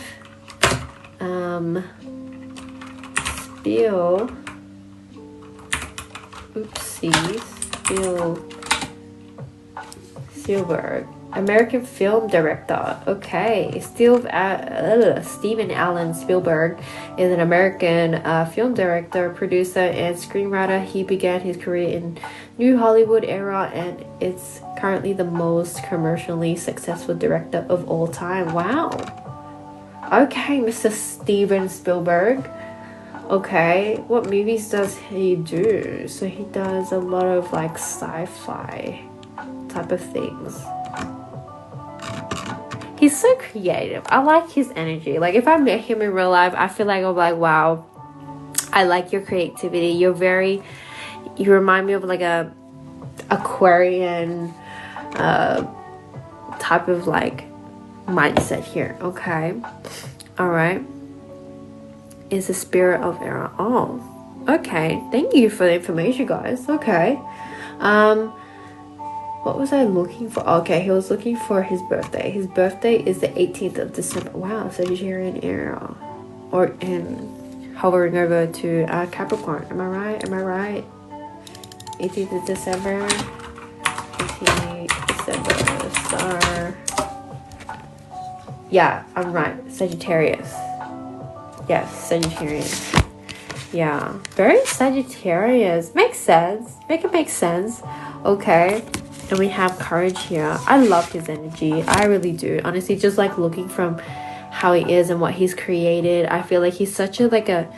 Spielberg, American film director. Okay, Steven Allen Spielberg is an American film director, producer, and screenwriter. He began his career in New Hollywood era and is currently the most commercially successful director of all time. Wow. Okay, Mr. Steven Spielberg. Okay, what movies does he do? So he does a lot of like sci-fi type of things. He's so creative. I like his energy. Like if I met him in real life, I feel like I'm like, wow, I like your creativity. You remind me of like a Aquarian type of like mindset here. Okay, all right. Is the spirit of error. Oh, okay, thank you for the information, guys. Okay, what was I looking for? Okay, he was looking for his birthday. His birthday is the 18th of December. Wow, Sagittarian era. Or in hovering over to Capricorn. Am I right? 18th of December. 18th December star. Yeah, I'm right. Sagittarius. Yes, Sagittarius. Yeah, very Sagittarius. Makes sense. Make it make sense. Okay. And we have courage here. I love his energy. I really do. Honestly, just like looking from how he is and what he's created, I feel like he's such a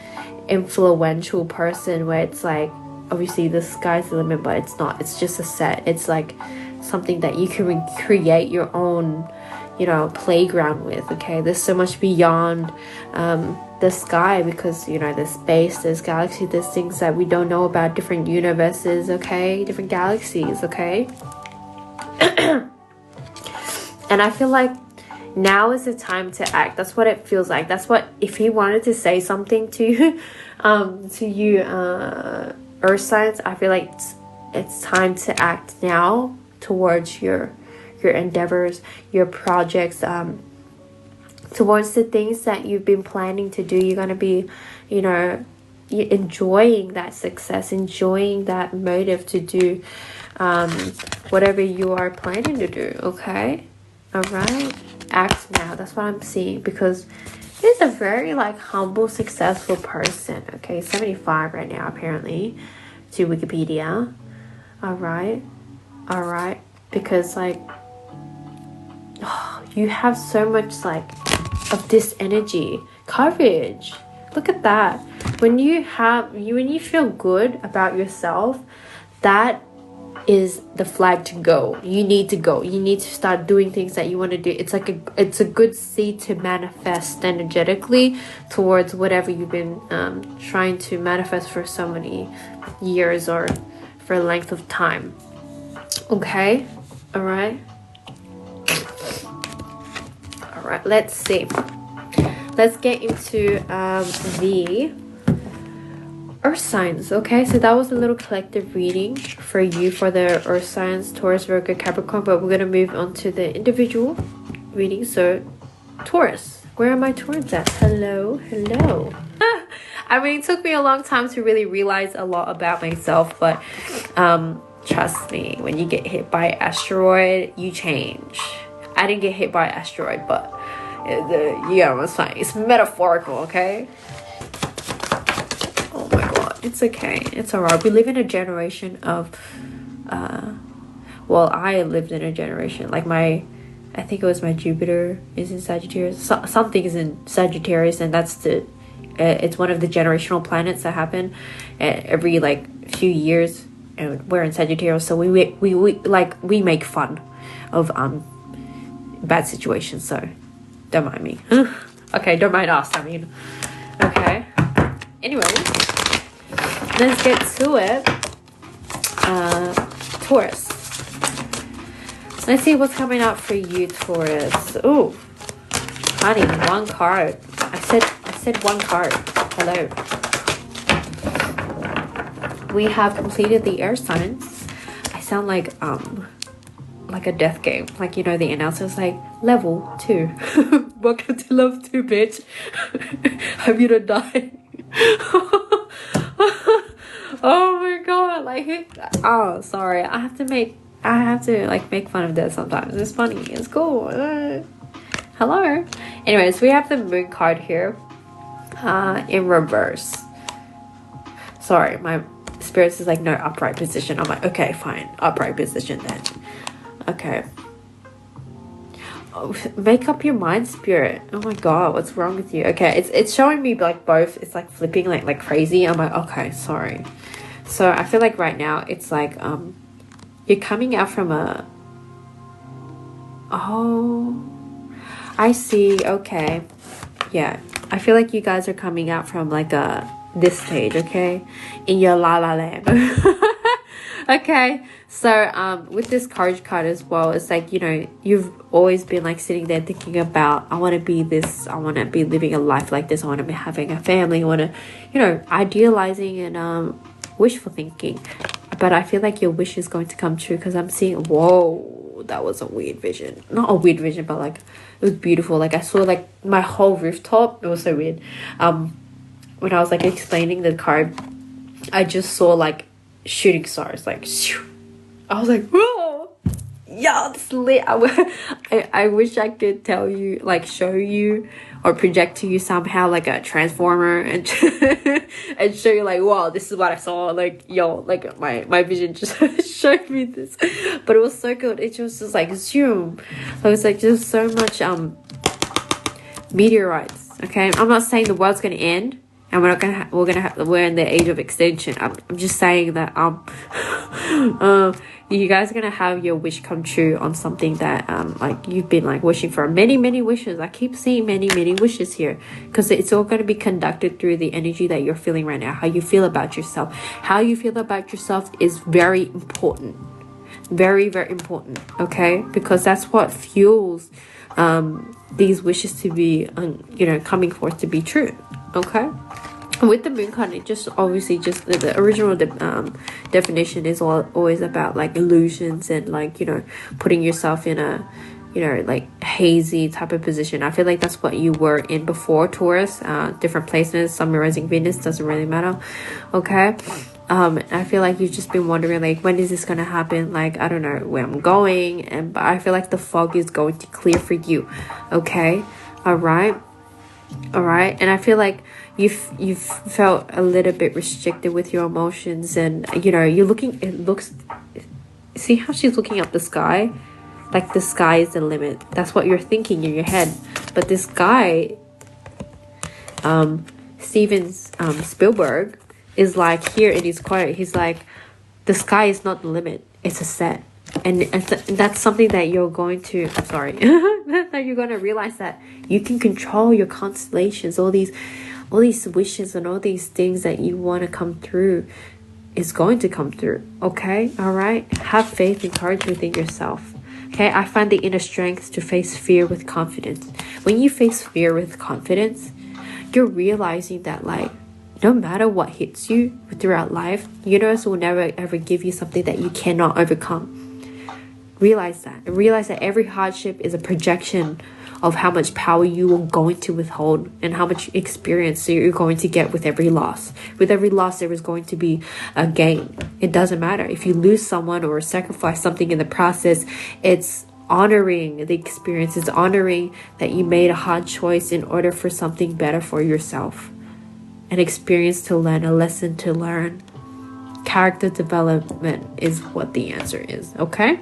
influential person where it's like, obviously the sky's the limit, but it's not. It's just a set. It's like something that you can create your own, playground with. Okay, there's so much beyond the sky, because there's space, there's galaxy, there's things that we don't know about, different universes, okay, different galaxies, okay. And I feel like now is the time to act. That's what it feels like. That's what, if he wanted to say something to you earth signs, I feel like it's time to act now towards your endeavors, your projects, towards the things that you've been planning to do. You're going to be, enjoying that success, enjoying that motive to do whatever you are planning to do, okay? All right? Act now. That's what I'm seeing, because he's a very, humble, successful person, okay? 75 right now, apparently, to Wikipedia. All right? Because, you have so much, of this energy, courage. Look at that. When you feel good about yourself, that is the flag to go. You need to go. You need to start doing things that you want to do. It's like it's a good seed to manifest energetically towards whatever you've been trying to manifest for so many years or for a length of time. Okay, all right, let's see. Let's get into the Earth signs. Okay, so that was a little collective reading for you for the Earth signs, Taurus, Virgo, Capricorn, but we're going to move on to the individual reading. So Taurus, where are my Taurus at? Hello. I mean, it took me a long time to really realize a lot about myself, but trust me, when you get hit by an asteroid, you change. I didn't get hit by an asteroid, but yeah, I'm saying it's metaphorical, okay? Oh my god, it's okay, it's alright. We live in a generation of well, I lived in a generation like I think it was my Jupiter is in Sagittarius, something is in Sagittarius, and that's it's one of the generational planets that happen every like few years, and we're in Sagittarius, so we make fun of bad situations, so don't mind me. Okay, don't mind us, I mean. Okay, anyway, let's get to it. Taurus, let's see what's coming out for you, Taurus. Ooh, honey, one card. I said one card. Hello. We have completed the air signs. I sound like a death game, like, you know, the announcer's like, level 2. Welcome to level 2, bitch. Hope you don't die. Oh my god, like, oh, sorry, I have to like make fun of that sometimes. It's funny, it's cool. Hello. Anyways, we have the moon card here in reverse. Sorry, my spirits is like, no, upright position. I'm like, okay, fine, upright position then. Okay. Oh, make up your mind, spirit. Oh my god, what's wrong with you? Okay, it's showing me like both. It's like flipping like crazy. I'm like, okay, sorry. So I feel like right now it's like you're coming out from a, oh, I see. Okay, yeah, I feel like you guys are coming out from like this stage, okay, in your la la land. Okay, so with this courage card as well, it's like, you know, you've always been like sitting there thinking about, I want to be this, I want to be living a life like this, I want to be having a family, I want to, you know, idealizing and wishful thinking. But I feel like your wish is going to come true, because I'm seeing, whoa, that was a weird vision. Not a weird vision, but like it was beautiful. Like I saw like my whole rooftop. It was so weird. When I was like explaining the card, I just saw like shooting stars, like shoo. I was like, whoa, yeah, it's lit. I wish I could tell you, like show you or project to you somehow like a transformer and and show you like, wow, this is what I saw. Like, yo, like my vision just showed me this, but it was so good. It was just like zoom. It was like just so much meteorites. Okay, I'm not saying the world's gonna end and we're in the age of extinction. I'm just saying that you guys are gonna have your wish come true on something that like you've been like wishing for. Many wishes. I keep seeing many wishes here, because it's all going to be conducted through the energy that you're feeling right now. How you feel about yourself. How you feel about yourself is very important. Very important. Okay, because that's what fuels these wishes to be you know, coming forth to be true. Okay, with the moon card, it just obviously just the original definition is always about like illusions and like, you know, putting yourself in a, you know, like hazy type of position. I feel like that's what you were in before, Taurus. Different places, Sun, rising, Venus, doesn't really matter. Okay, I feel like you've just been wondering like, when is this gonna happen? Like, I don't know where I'm going, but I feel like the fog is going to clear for you. Okay, all right, and I feel like you've felt a little bit restricted with your emotions, and you know, see how she's looking up the sky, like the sky is the limit. That's what you're thinking in your head. But this guy, Steven Spielberg, is like, here in his quote, he's like, the sky is not the limit, it's a set. And that's something that you're going to, I'm sorry, that you're going to realize that you can control your constellations, all these wishes and all these things that you want to come through is going to come through. Okay, all right, have faith and courage within yourself. Okay, I find the inner strength to face fear with confidence. When you face fear with confidence, you're realizing that, like, no matter what hits you throughout life, universe will never ever give you something that you cannot overcome. Realize that. And realize that every hardship is a projection of how much power you are going to withhold and how much experience you're going to get with every loss. With every loss, there is going to be a gain. It doesn't matter. If you lose someone or sacrifice something in the process, it's honoring the experience. It's honoring that you made a hard choice in order for something better for yourself. An experience to learn, a lesson to learn. Character development is what the answer is, okay?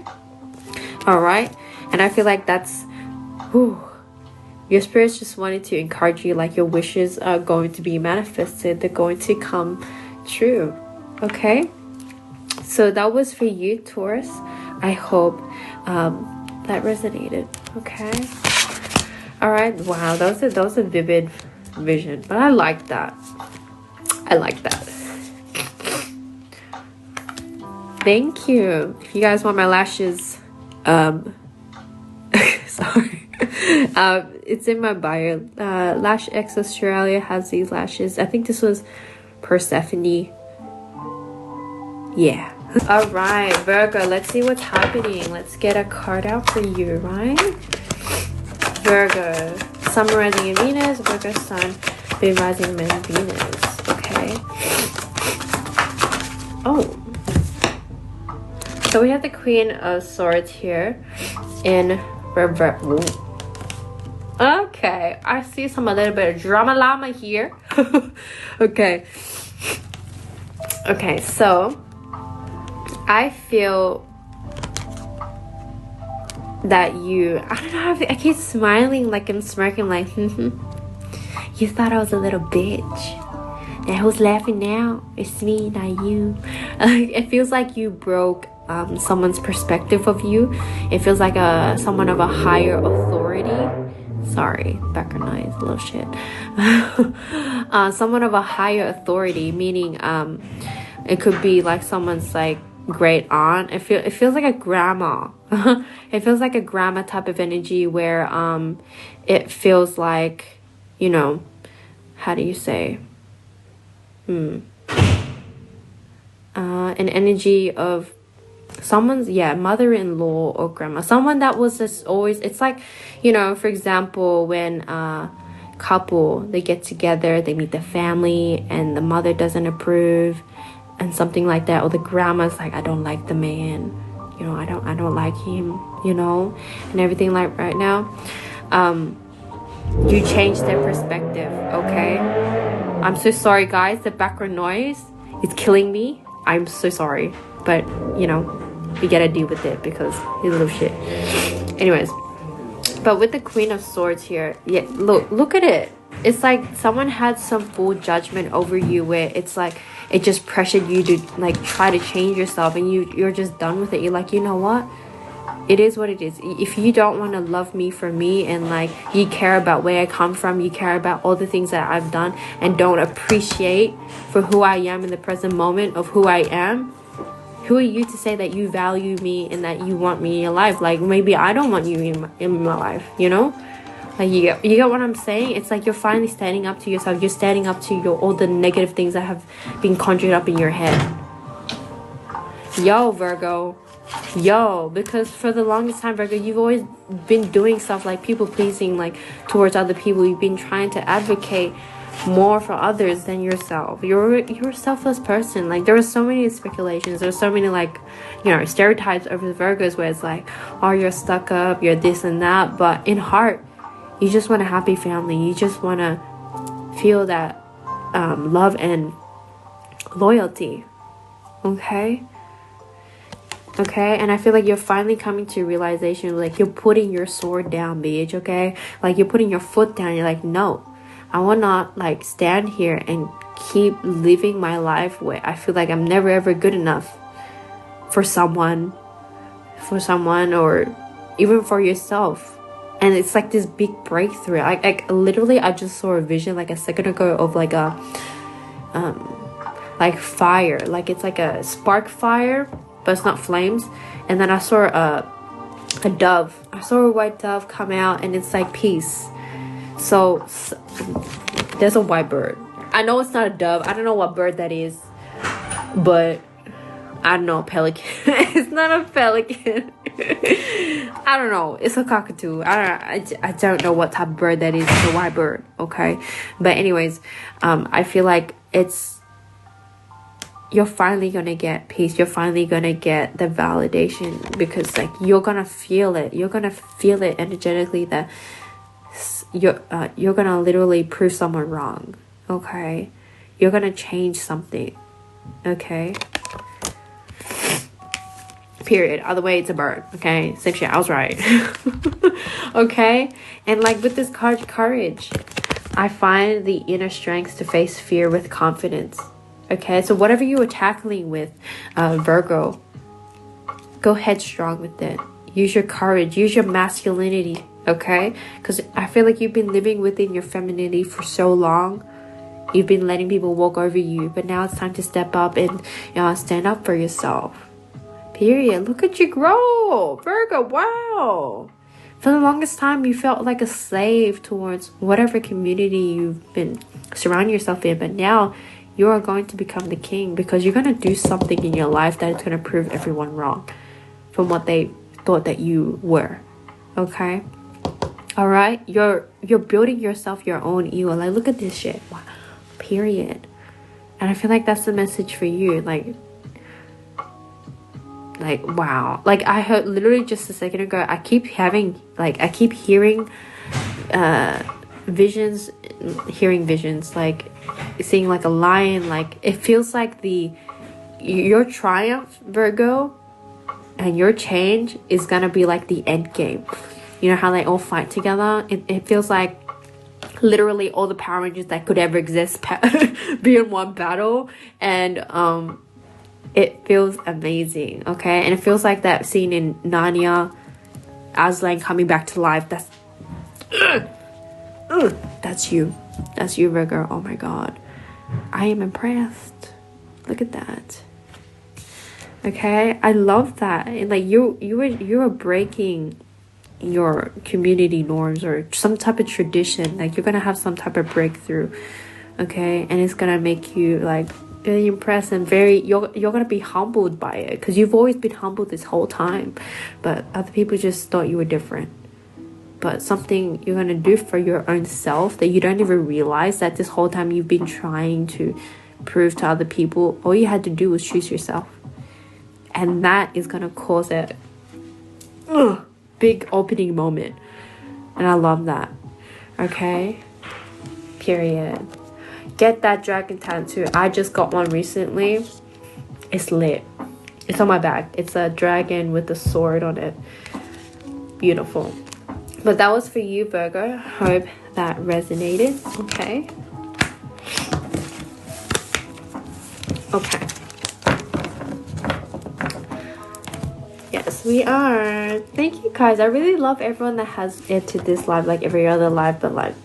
All right, and I feel like that's, your spirits just wanted to encourage you, like your wishes are going to be manifested. They're going to come true, okay? So that was for you, Taurus. I hope that resonated, okay? All right, wow, that was a vivid vision, but I like that. I like that. Thank you. If you guys want my lashes, sorry, it's in my bio. Lash X Australia has these lashes. I think this was Persephone. Yeah. All right, Virgo, let's see what's happening. Let's get a card out for you, right? Virgo, Sun, rising in Venus. Virgo, Sun, Moon, rising in Venus. Okay. Oh. So we have the Queen of Swords here in reverse. Okay, I see a little bit of drama llama here. Okay. Okay, so I feel that you, I don't know, I keep smiling like I'm smirking like, you thought I was a little bitch. Now who's laughing now? It's me, not you. It feels like you broke someone's perspective of you. It feels like someone of a higher authority. Sorry, background noise, a little shit. Someone of a higher authority, meaning it could be like someone's like great aunt. It feels like a grandma. It feels like a grandma type of energy where it feels like, you know, how do you say? An energy of someone's, mother-in-law or grandma, someone that was just always, it's like, you know, for example, when couple, they get together, they meet the family and the mother doesn't approve and something like that, or the grandma's like, I don't like the man, you know, I don't like him, you know, and everything. Like right now, you change their perspective. Okay, I'm so sorry guys, the background noise is killing me. I'm so sorry, but you know, we gotta deal with it because he's a little shit. Anyways, but with the Queen of Swords here, yeah, look at it. It's like someone had some full judgment over you, where it's like it just pressured you to like try to change yourself, and you're just done with it. You're like, you know what, it is what it is. If you don't want to love me for me, and like you care about where I come from, you care about all the things that I've done, and don't appreciate for who I am in the present moment of who I am, who are you to say that you value me and that you want me in your life? Like, maybe I don't want you in my life, you know? Like, you get what I'm saying? It's like you're finally standing up to yourself. You're standing up to all the negative things that have been conjured up in your head. Yo, Virgo. Yo, because for the longest time, Virgo, you've always been doing stuff like people pleasing, like towards other people. You've been trying to advocate more for others than yourself. You're a selfless person. Like, there are so many speculations, there's so many, like, you know, stereotypes over the Virgos where it's like, oh, you're stuck up, you're this and that, but in heart you just want a happy family. You just want to feel that love and loyalty. Okay, and I feel like you're finally coming to realization, like you're putting your sword down, bitch. Okay, like you're putting your foot down. You're like, no, I will not like stand here and keep living my life where I feel like I'm never ever good enough. for someone, or even for yourself. And it's like this big breakthrough. Like literally, I just saw a vision like a second ago of like a like fire, like it's like a spark fire, but it's not flames. And then I saw a dove. I saw a white dove come out, and it's like peace. So there's a white bird. I know it's not a dove. I don't know what bird that is, but I don't know, pelican. It's not a pelican. I don't know. It's a cockatoo. I don't know what type of bird that is. It's a white bird. Okay, but anyways, I feel like you're finally gonna get peace. You're finally gonna get the validation, because like you're gonna feel it. You're gonna feel it energetically that you're gonna literally prove someone wrong. Okay, you're gonna change something. Okay, period. Other way, it's a bird. Okay, same shit. I was right. Okay, and like with this card, courage, I find the inner strength to face fear with confidence. Okay, so whatever you are tackling with, Virgo, go headstrong with it. Use your courage. Use your masculinity. Okay, because I feel like you've been living within your femininity for so long. You've been letting people walk over you, but now it's time to step up and stand up for yourself. Period. Look at you grow, Virgo. Wow. For the longest time, you felt like a slave towards whatever community you've been surrounding yourself in, but now you are going to become the king, because you're going to do something in your life that is going to prove everyone wrong from what they thought that you were. Okay, all right, you're building yourself your own ego. Like, look at this shit. Wow. Period. And I feel like that's the message for you. Like wow. Like I heard literally just a second ago, I keep hearing visions, hearing visions, like seeing like a lion. Like it feels like your triumph, Virgo, and your change is gonna be like the end game. You know how they all fight together? It feels like literally all the Power Rangers that could ever exist be in one battle. And it feels amazing. Okay, and it feels like that scene in Narnia, Aslan coming back to life. That's you, Virgo. Oh my god, I am impressed. Look at that. Okay, I love that. And like you are breaking your community norms or some type of tradition. Like you're gonna have some type of breakthrough. Okay, and it's gonna make you like very impressed and you're gonna be humbled by it, because you've always been humbled this whole time, but other people just thought you were different. But something you're gonna do for your own self that you don't even realize, that this whole time you've been trying to prove to other people, all you had to do was choose yourself. And that is gonna cause a big opening moment. And I love that. Okay, period. Get that dragon tattoo. I just got one recently. It's lit. It's on my back. It's a dragon with a sword on it. Beautiful. But that was for you, Virgo. Hope that resonated. Okay. Okay. Yes, we are. Thank you, guys. I really love everyone that has entered this live, like every other live, but like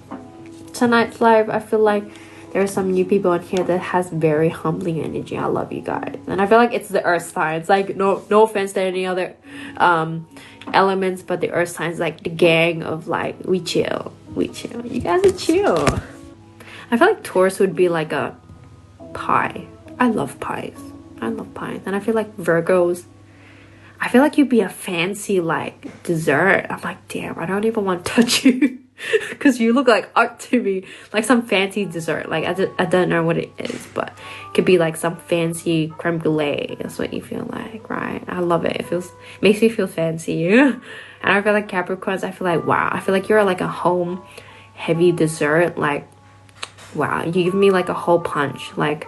tonight's live, I feel like there are some new people in here that has very humbling energy. I love you guys. And I feel like it's the earth signs. Like no offense to any other elements, but the earth signs, like the gang of like we chill. You guys are chill. I feel like Taurus would be like a pie. I love pies. And I feel like Virgos, I feel like you'd be a fancy like dessert. I'm like, damn, I don't even want to touch you. Because you look like art to me, like some fancy dessert. Like I don't know what it is, but it could be like some fancy creme brulee. That's what you feel like, right? I love it. Makes me feel fancy. And I feel like Capricorns, I feel like wow, I feel like you're like a home heavy dessert. Like wow, you give me like a whole punch. Like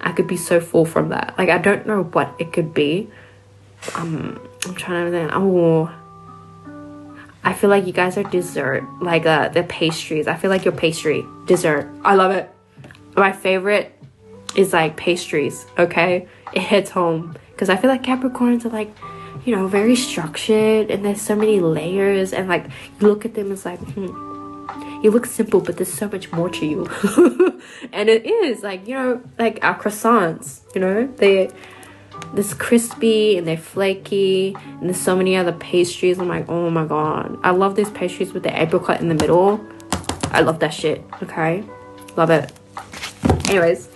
I could be so full from that. Like I don't know what it could be. I'm trying to think. Oh, I feel like you guys are dessert, like the pastries. I feel like you're pastry dessert. I love it. My favorite is like pastries. Okay, it hits home because I feel like Capricorns are like, you know, very structured, and there's so many layers, and like you look at them, it's like, you look simple, but there's so much more to you. And it is like, you know, like our croissants, you know, this crispy and they're flaky, and there's so many other pastries. I'm like, oh my god, I love these pastries with the apricot in the middle. I love that shit. Okay, love it. Anyways,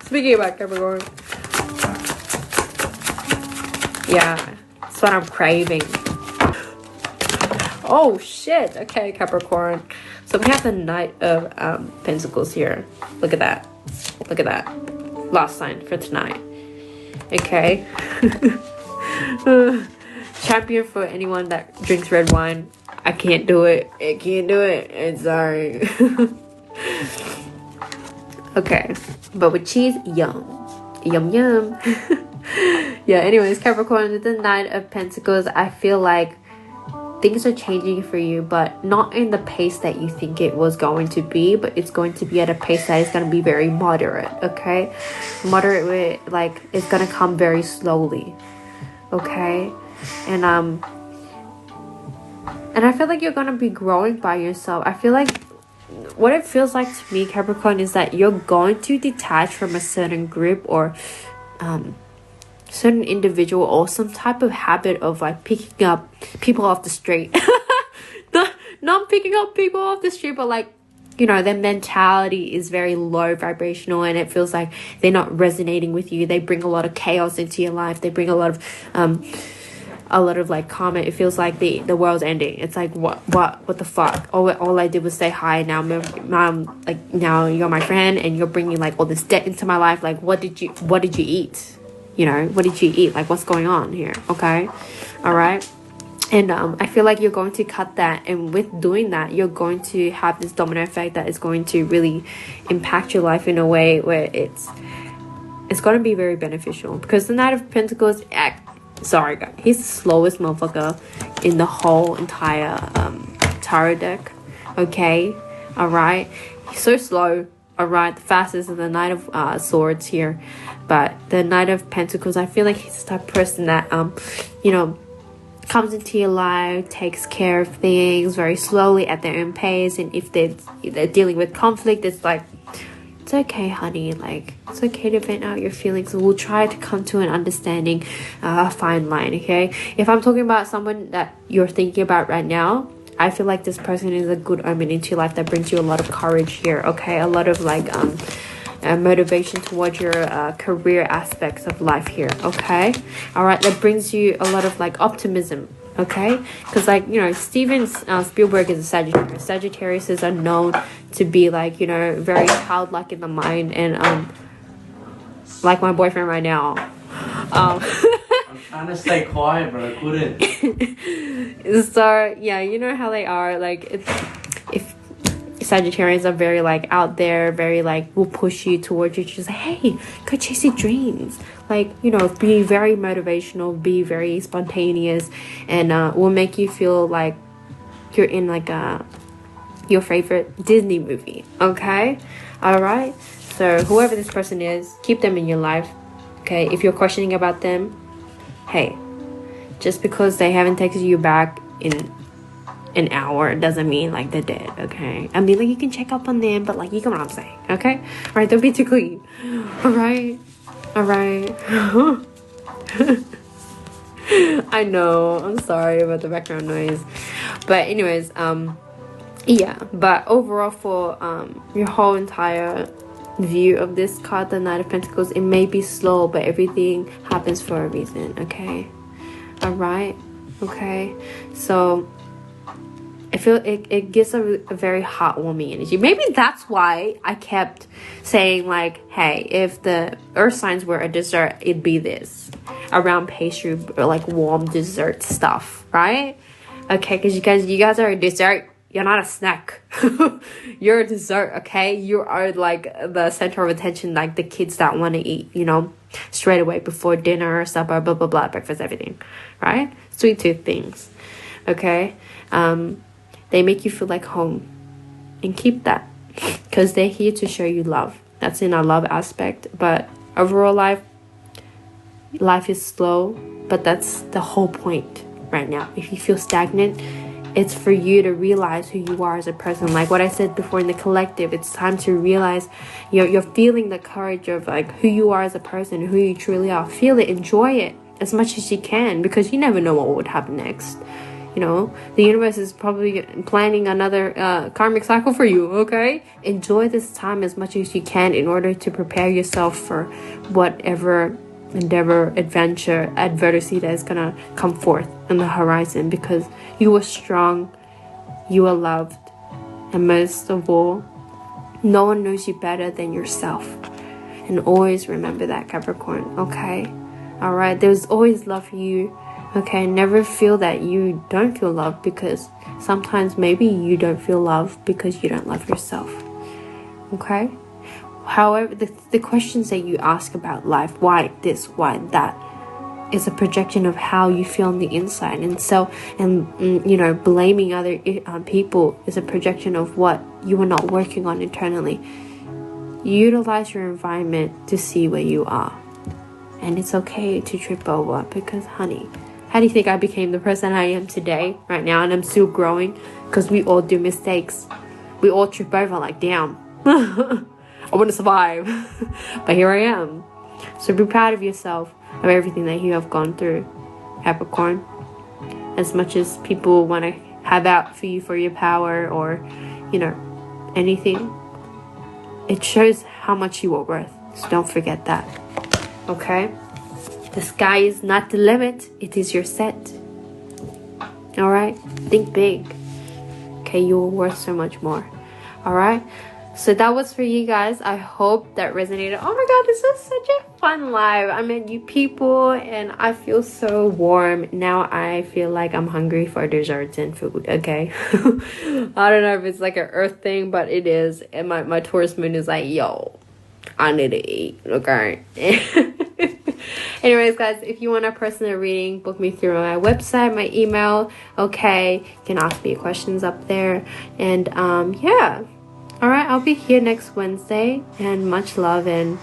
speaking about Capricorn, yeah, that's what I'm craving. Oh shit. Okay, Capricorn, so we have the Knight of Pentacles here. Look at that, look at that. Last sign for tonight. Okay. Champion for anyone that drinks red wine. I can't do it. I can't do it. I'm sorry. Okay, but with cheese, yum, yum, yum. Yeah, anyways, Capricorn, with the Knight of Pentacles, I feel like things are changing for you, but not in the pace that you think it was going to be, but it's going to be at a pace that is going to be very moderate. Okay, moderate with, like, it's going to come very slowly. Okay, and I feel like you're going to be growing by yourself. I feel like what it feels like to me, Capricorn, is that you're going to detach from a certain group or certain individual, or some type of habit of like picking up people off the street. Not picking up people off the street, but like, you know, their mentality is very low vibrational, and it feels like they're not resonating with you. They bring a lot of chaos into your life. They bring a lot of like karma. It feels like the world's ending. It's like, what the fuck? All I did was say hi. Now like, now you're my friend, and you're bringing like all this debt into my life. Like, what did you eat? You know, what did you eat? Like, what's going on here? Okay, all right. And I feel like you're going to cut that, and with doing that, you're going to have this domino effect that is going to really impact your life in a way where it's going to be very beneficial. Because the Knight of Pentacles, sorry guys, he's the slowest motherfucker in the whole entire tarot deck. Okay, all right, he's so slow. All right, the fastest is the Knight of Swords here, but the Knight of Pentacles, I feel like he's the type of person that you know, comes into your life, takes care of things very slowly at their own pace, and if they're dealing with conflict, it's like, it's okay, honey, like, it's okay to vent out your feelings, and we'll try to come to an understanding, a fine line. Okay, if I'm talking about someone that you're thinking about right now, I feel like this person is a good omen into your life that brings you a lot of courage here. Okay, a lot of like motivation towards your career aspects of life here. Okay, all right, that brings you a lot of like optimism. Okay, because like, you know, Steven Spielberg is a Sagittarius. Sagittariuses are known to be like, you know, very childlike in the mind, and like my boyfriend right now. I'm trying to stay quiet, but I couldn't. So yeah, you know how they are. Like, if Sagittarians are very like out there, very like will push you towards you, just like, hey, go chase your dreams. Like, you know, be very motivational, be very spontaneous, and will make you feel like you're in like your favorite Disney movie. Okay, all right. So whoever this person is, keep them in your life. Okay, if you're questioning about them, hey, just because they haven't texted you back in an hour doesn't mean like they're dead. Okay, I mean, like, you can check up on them, but like, you know what I'm saying. Okay, all right, don't be too clingy. All right, all right. I know, I'm sorry about the background noise, but anyways, yeah, but overall, for your whole entire view of this card, the Knight of Pentacles, it may be slow, but everything happens for a reason. Okay, all right, okay. So I feel it gives a very heartwarming energy. Maybe that's why I kept saying like, hey, if the earth signs were a dessert, it'd be this, around pastry or like warm dessert stuff, right? Okay, because you guys are a dessert. You're not a snack. You're a dessert, okay? You are like the center of attention, like the kids that want to eat, you know, straight away before dinner, supper, blah, blah, blah, breakfast, everything, right? Sweet tooth things, okay? They make you feel like home, and keep that, because they're here to show you love. That's in our love aspect, but overall life, life is slow, but that's the whole point right now. If you feel stagnant, it's for you to realize who you are as a person. Like what I said before in the collective, it's time to realize you're feeling the courage of like who you are as a person, who you truly are. Feel it, enjoy it as much as you can, because you never know what would happen next. You know, the universe is probably planning another karmic cycle for you, okay? Enjoy this time as much as you can in order to prepare yourself for whatever endeavor, adventure, adversity that is gonna come forth on the horizon, because you are strong, you are loved, and most of all, no one knows you better than yourself. And always remember that, Capricorn, okay? Alright, there's always love for you, okay? Never feel that you don't feel love, because sometimes maybe you don't feel love because you don't love yourself, okay? However, the questions that you ask about life, why this, why that, is a projection of how you feel on the inside. And you know, blaming other people is a projection of what you are not working on internally. Utilize your environment to see where you are. And it's okay to trip over, because honey, how do you think I became the person I am today, right now, and I'm still growing? Because we all do mistakes. We all trip over like, damn. I want to survive. But here I am. So be proud of yourself, of everything that you have gone through, Capricorn. As much as people want to have out for you for your power, or, you know, anything, it shows how much you are worth. So don't forget that. Okay? The sky is not the limit. It is your set. Alright? Think big. Okay? You are worth so much more. Alright? So that was for you guys. I hope that resonated. Oh my god, this was such a fun live. I met you people and I feel so warm. Now I feel like I'm hungry for desserts and food, okay? I don't know if it's like an earth thing, but it is. And my Taurus moon is like, yo, I need to eat, okay? Anyways, guys, if you want a personal reading, book me through my website, my email, okay? You can ask me questions up there. And yeah. Alright, I'll be here next Wednesday, and much love, and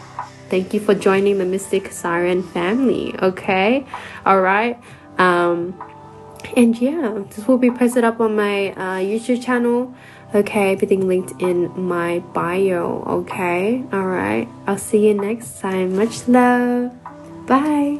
thank you for joining the Mystic Siren family, okay? Alright, and yeah, this will be posted up on my YouTube channel, okay? Everything linked in my bio, okay? Alright, I'll see you next time. Much love. Bye.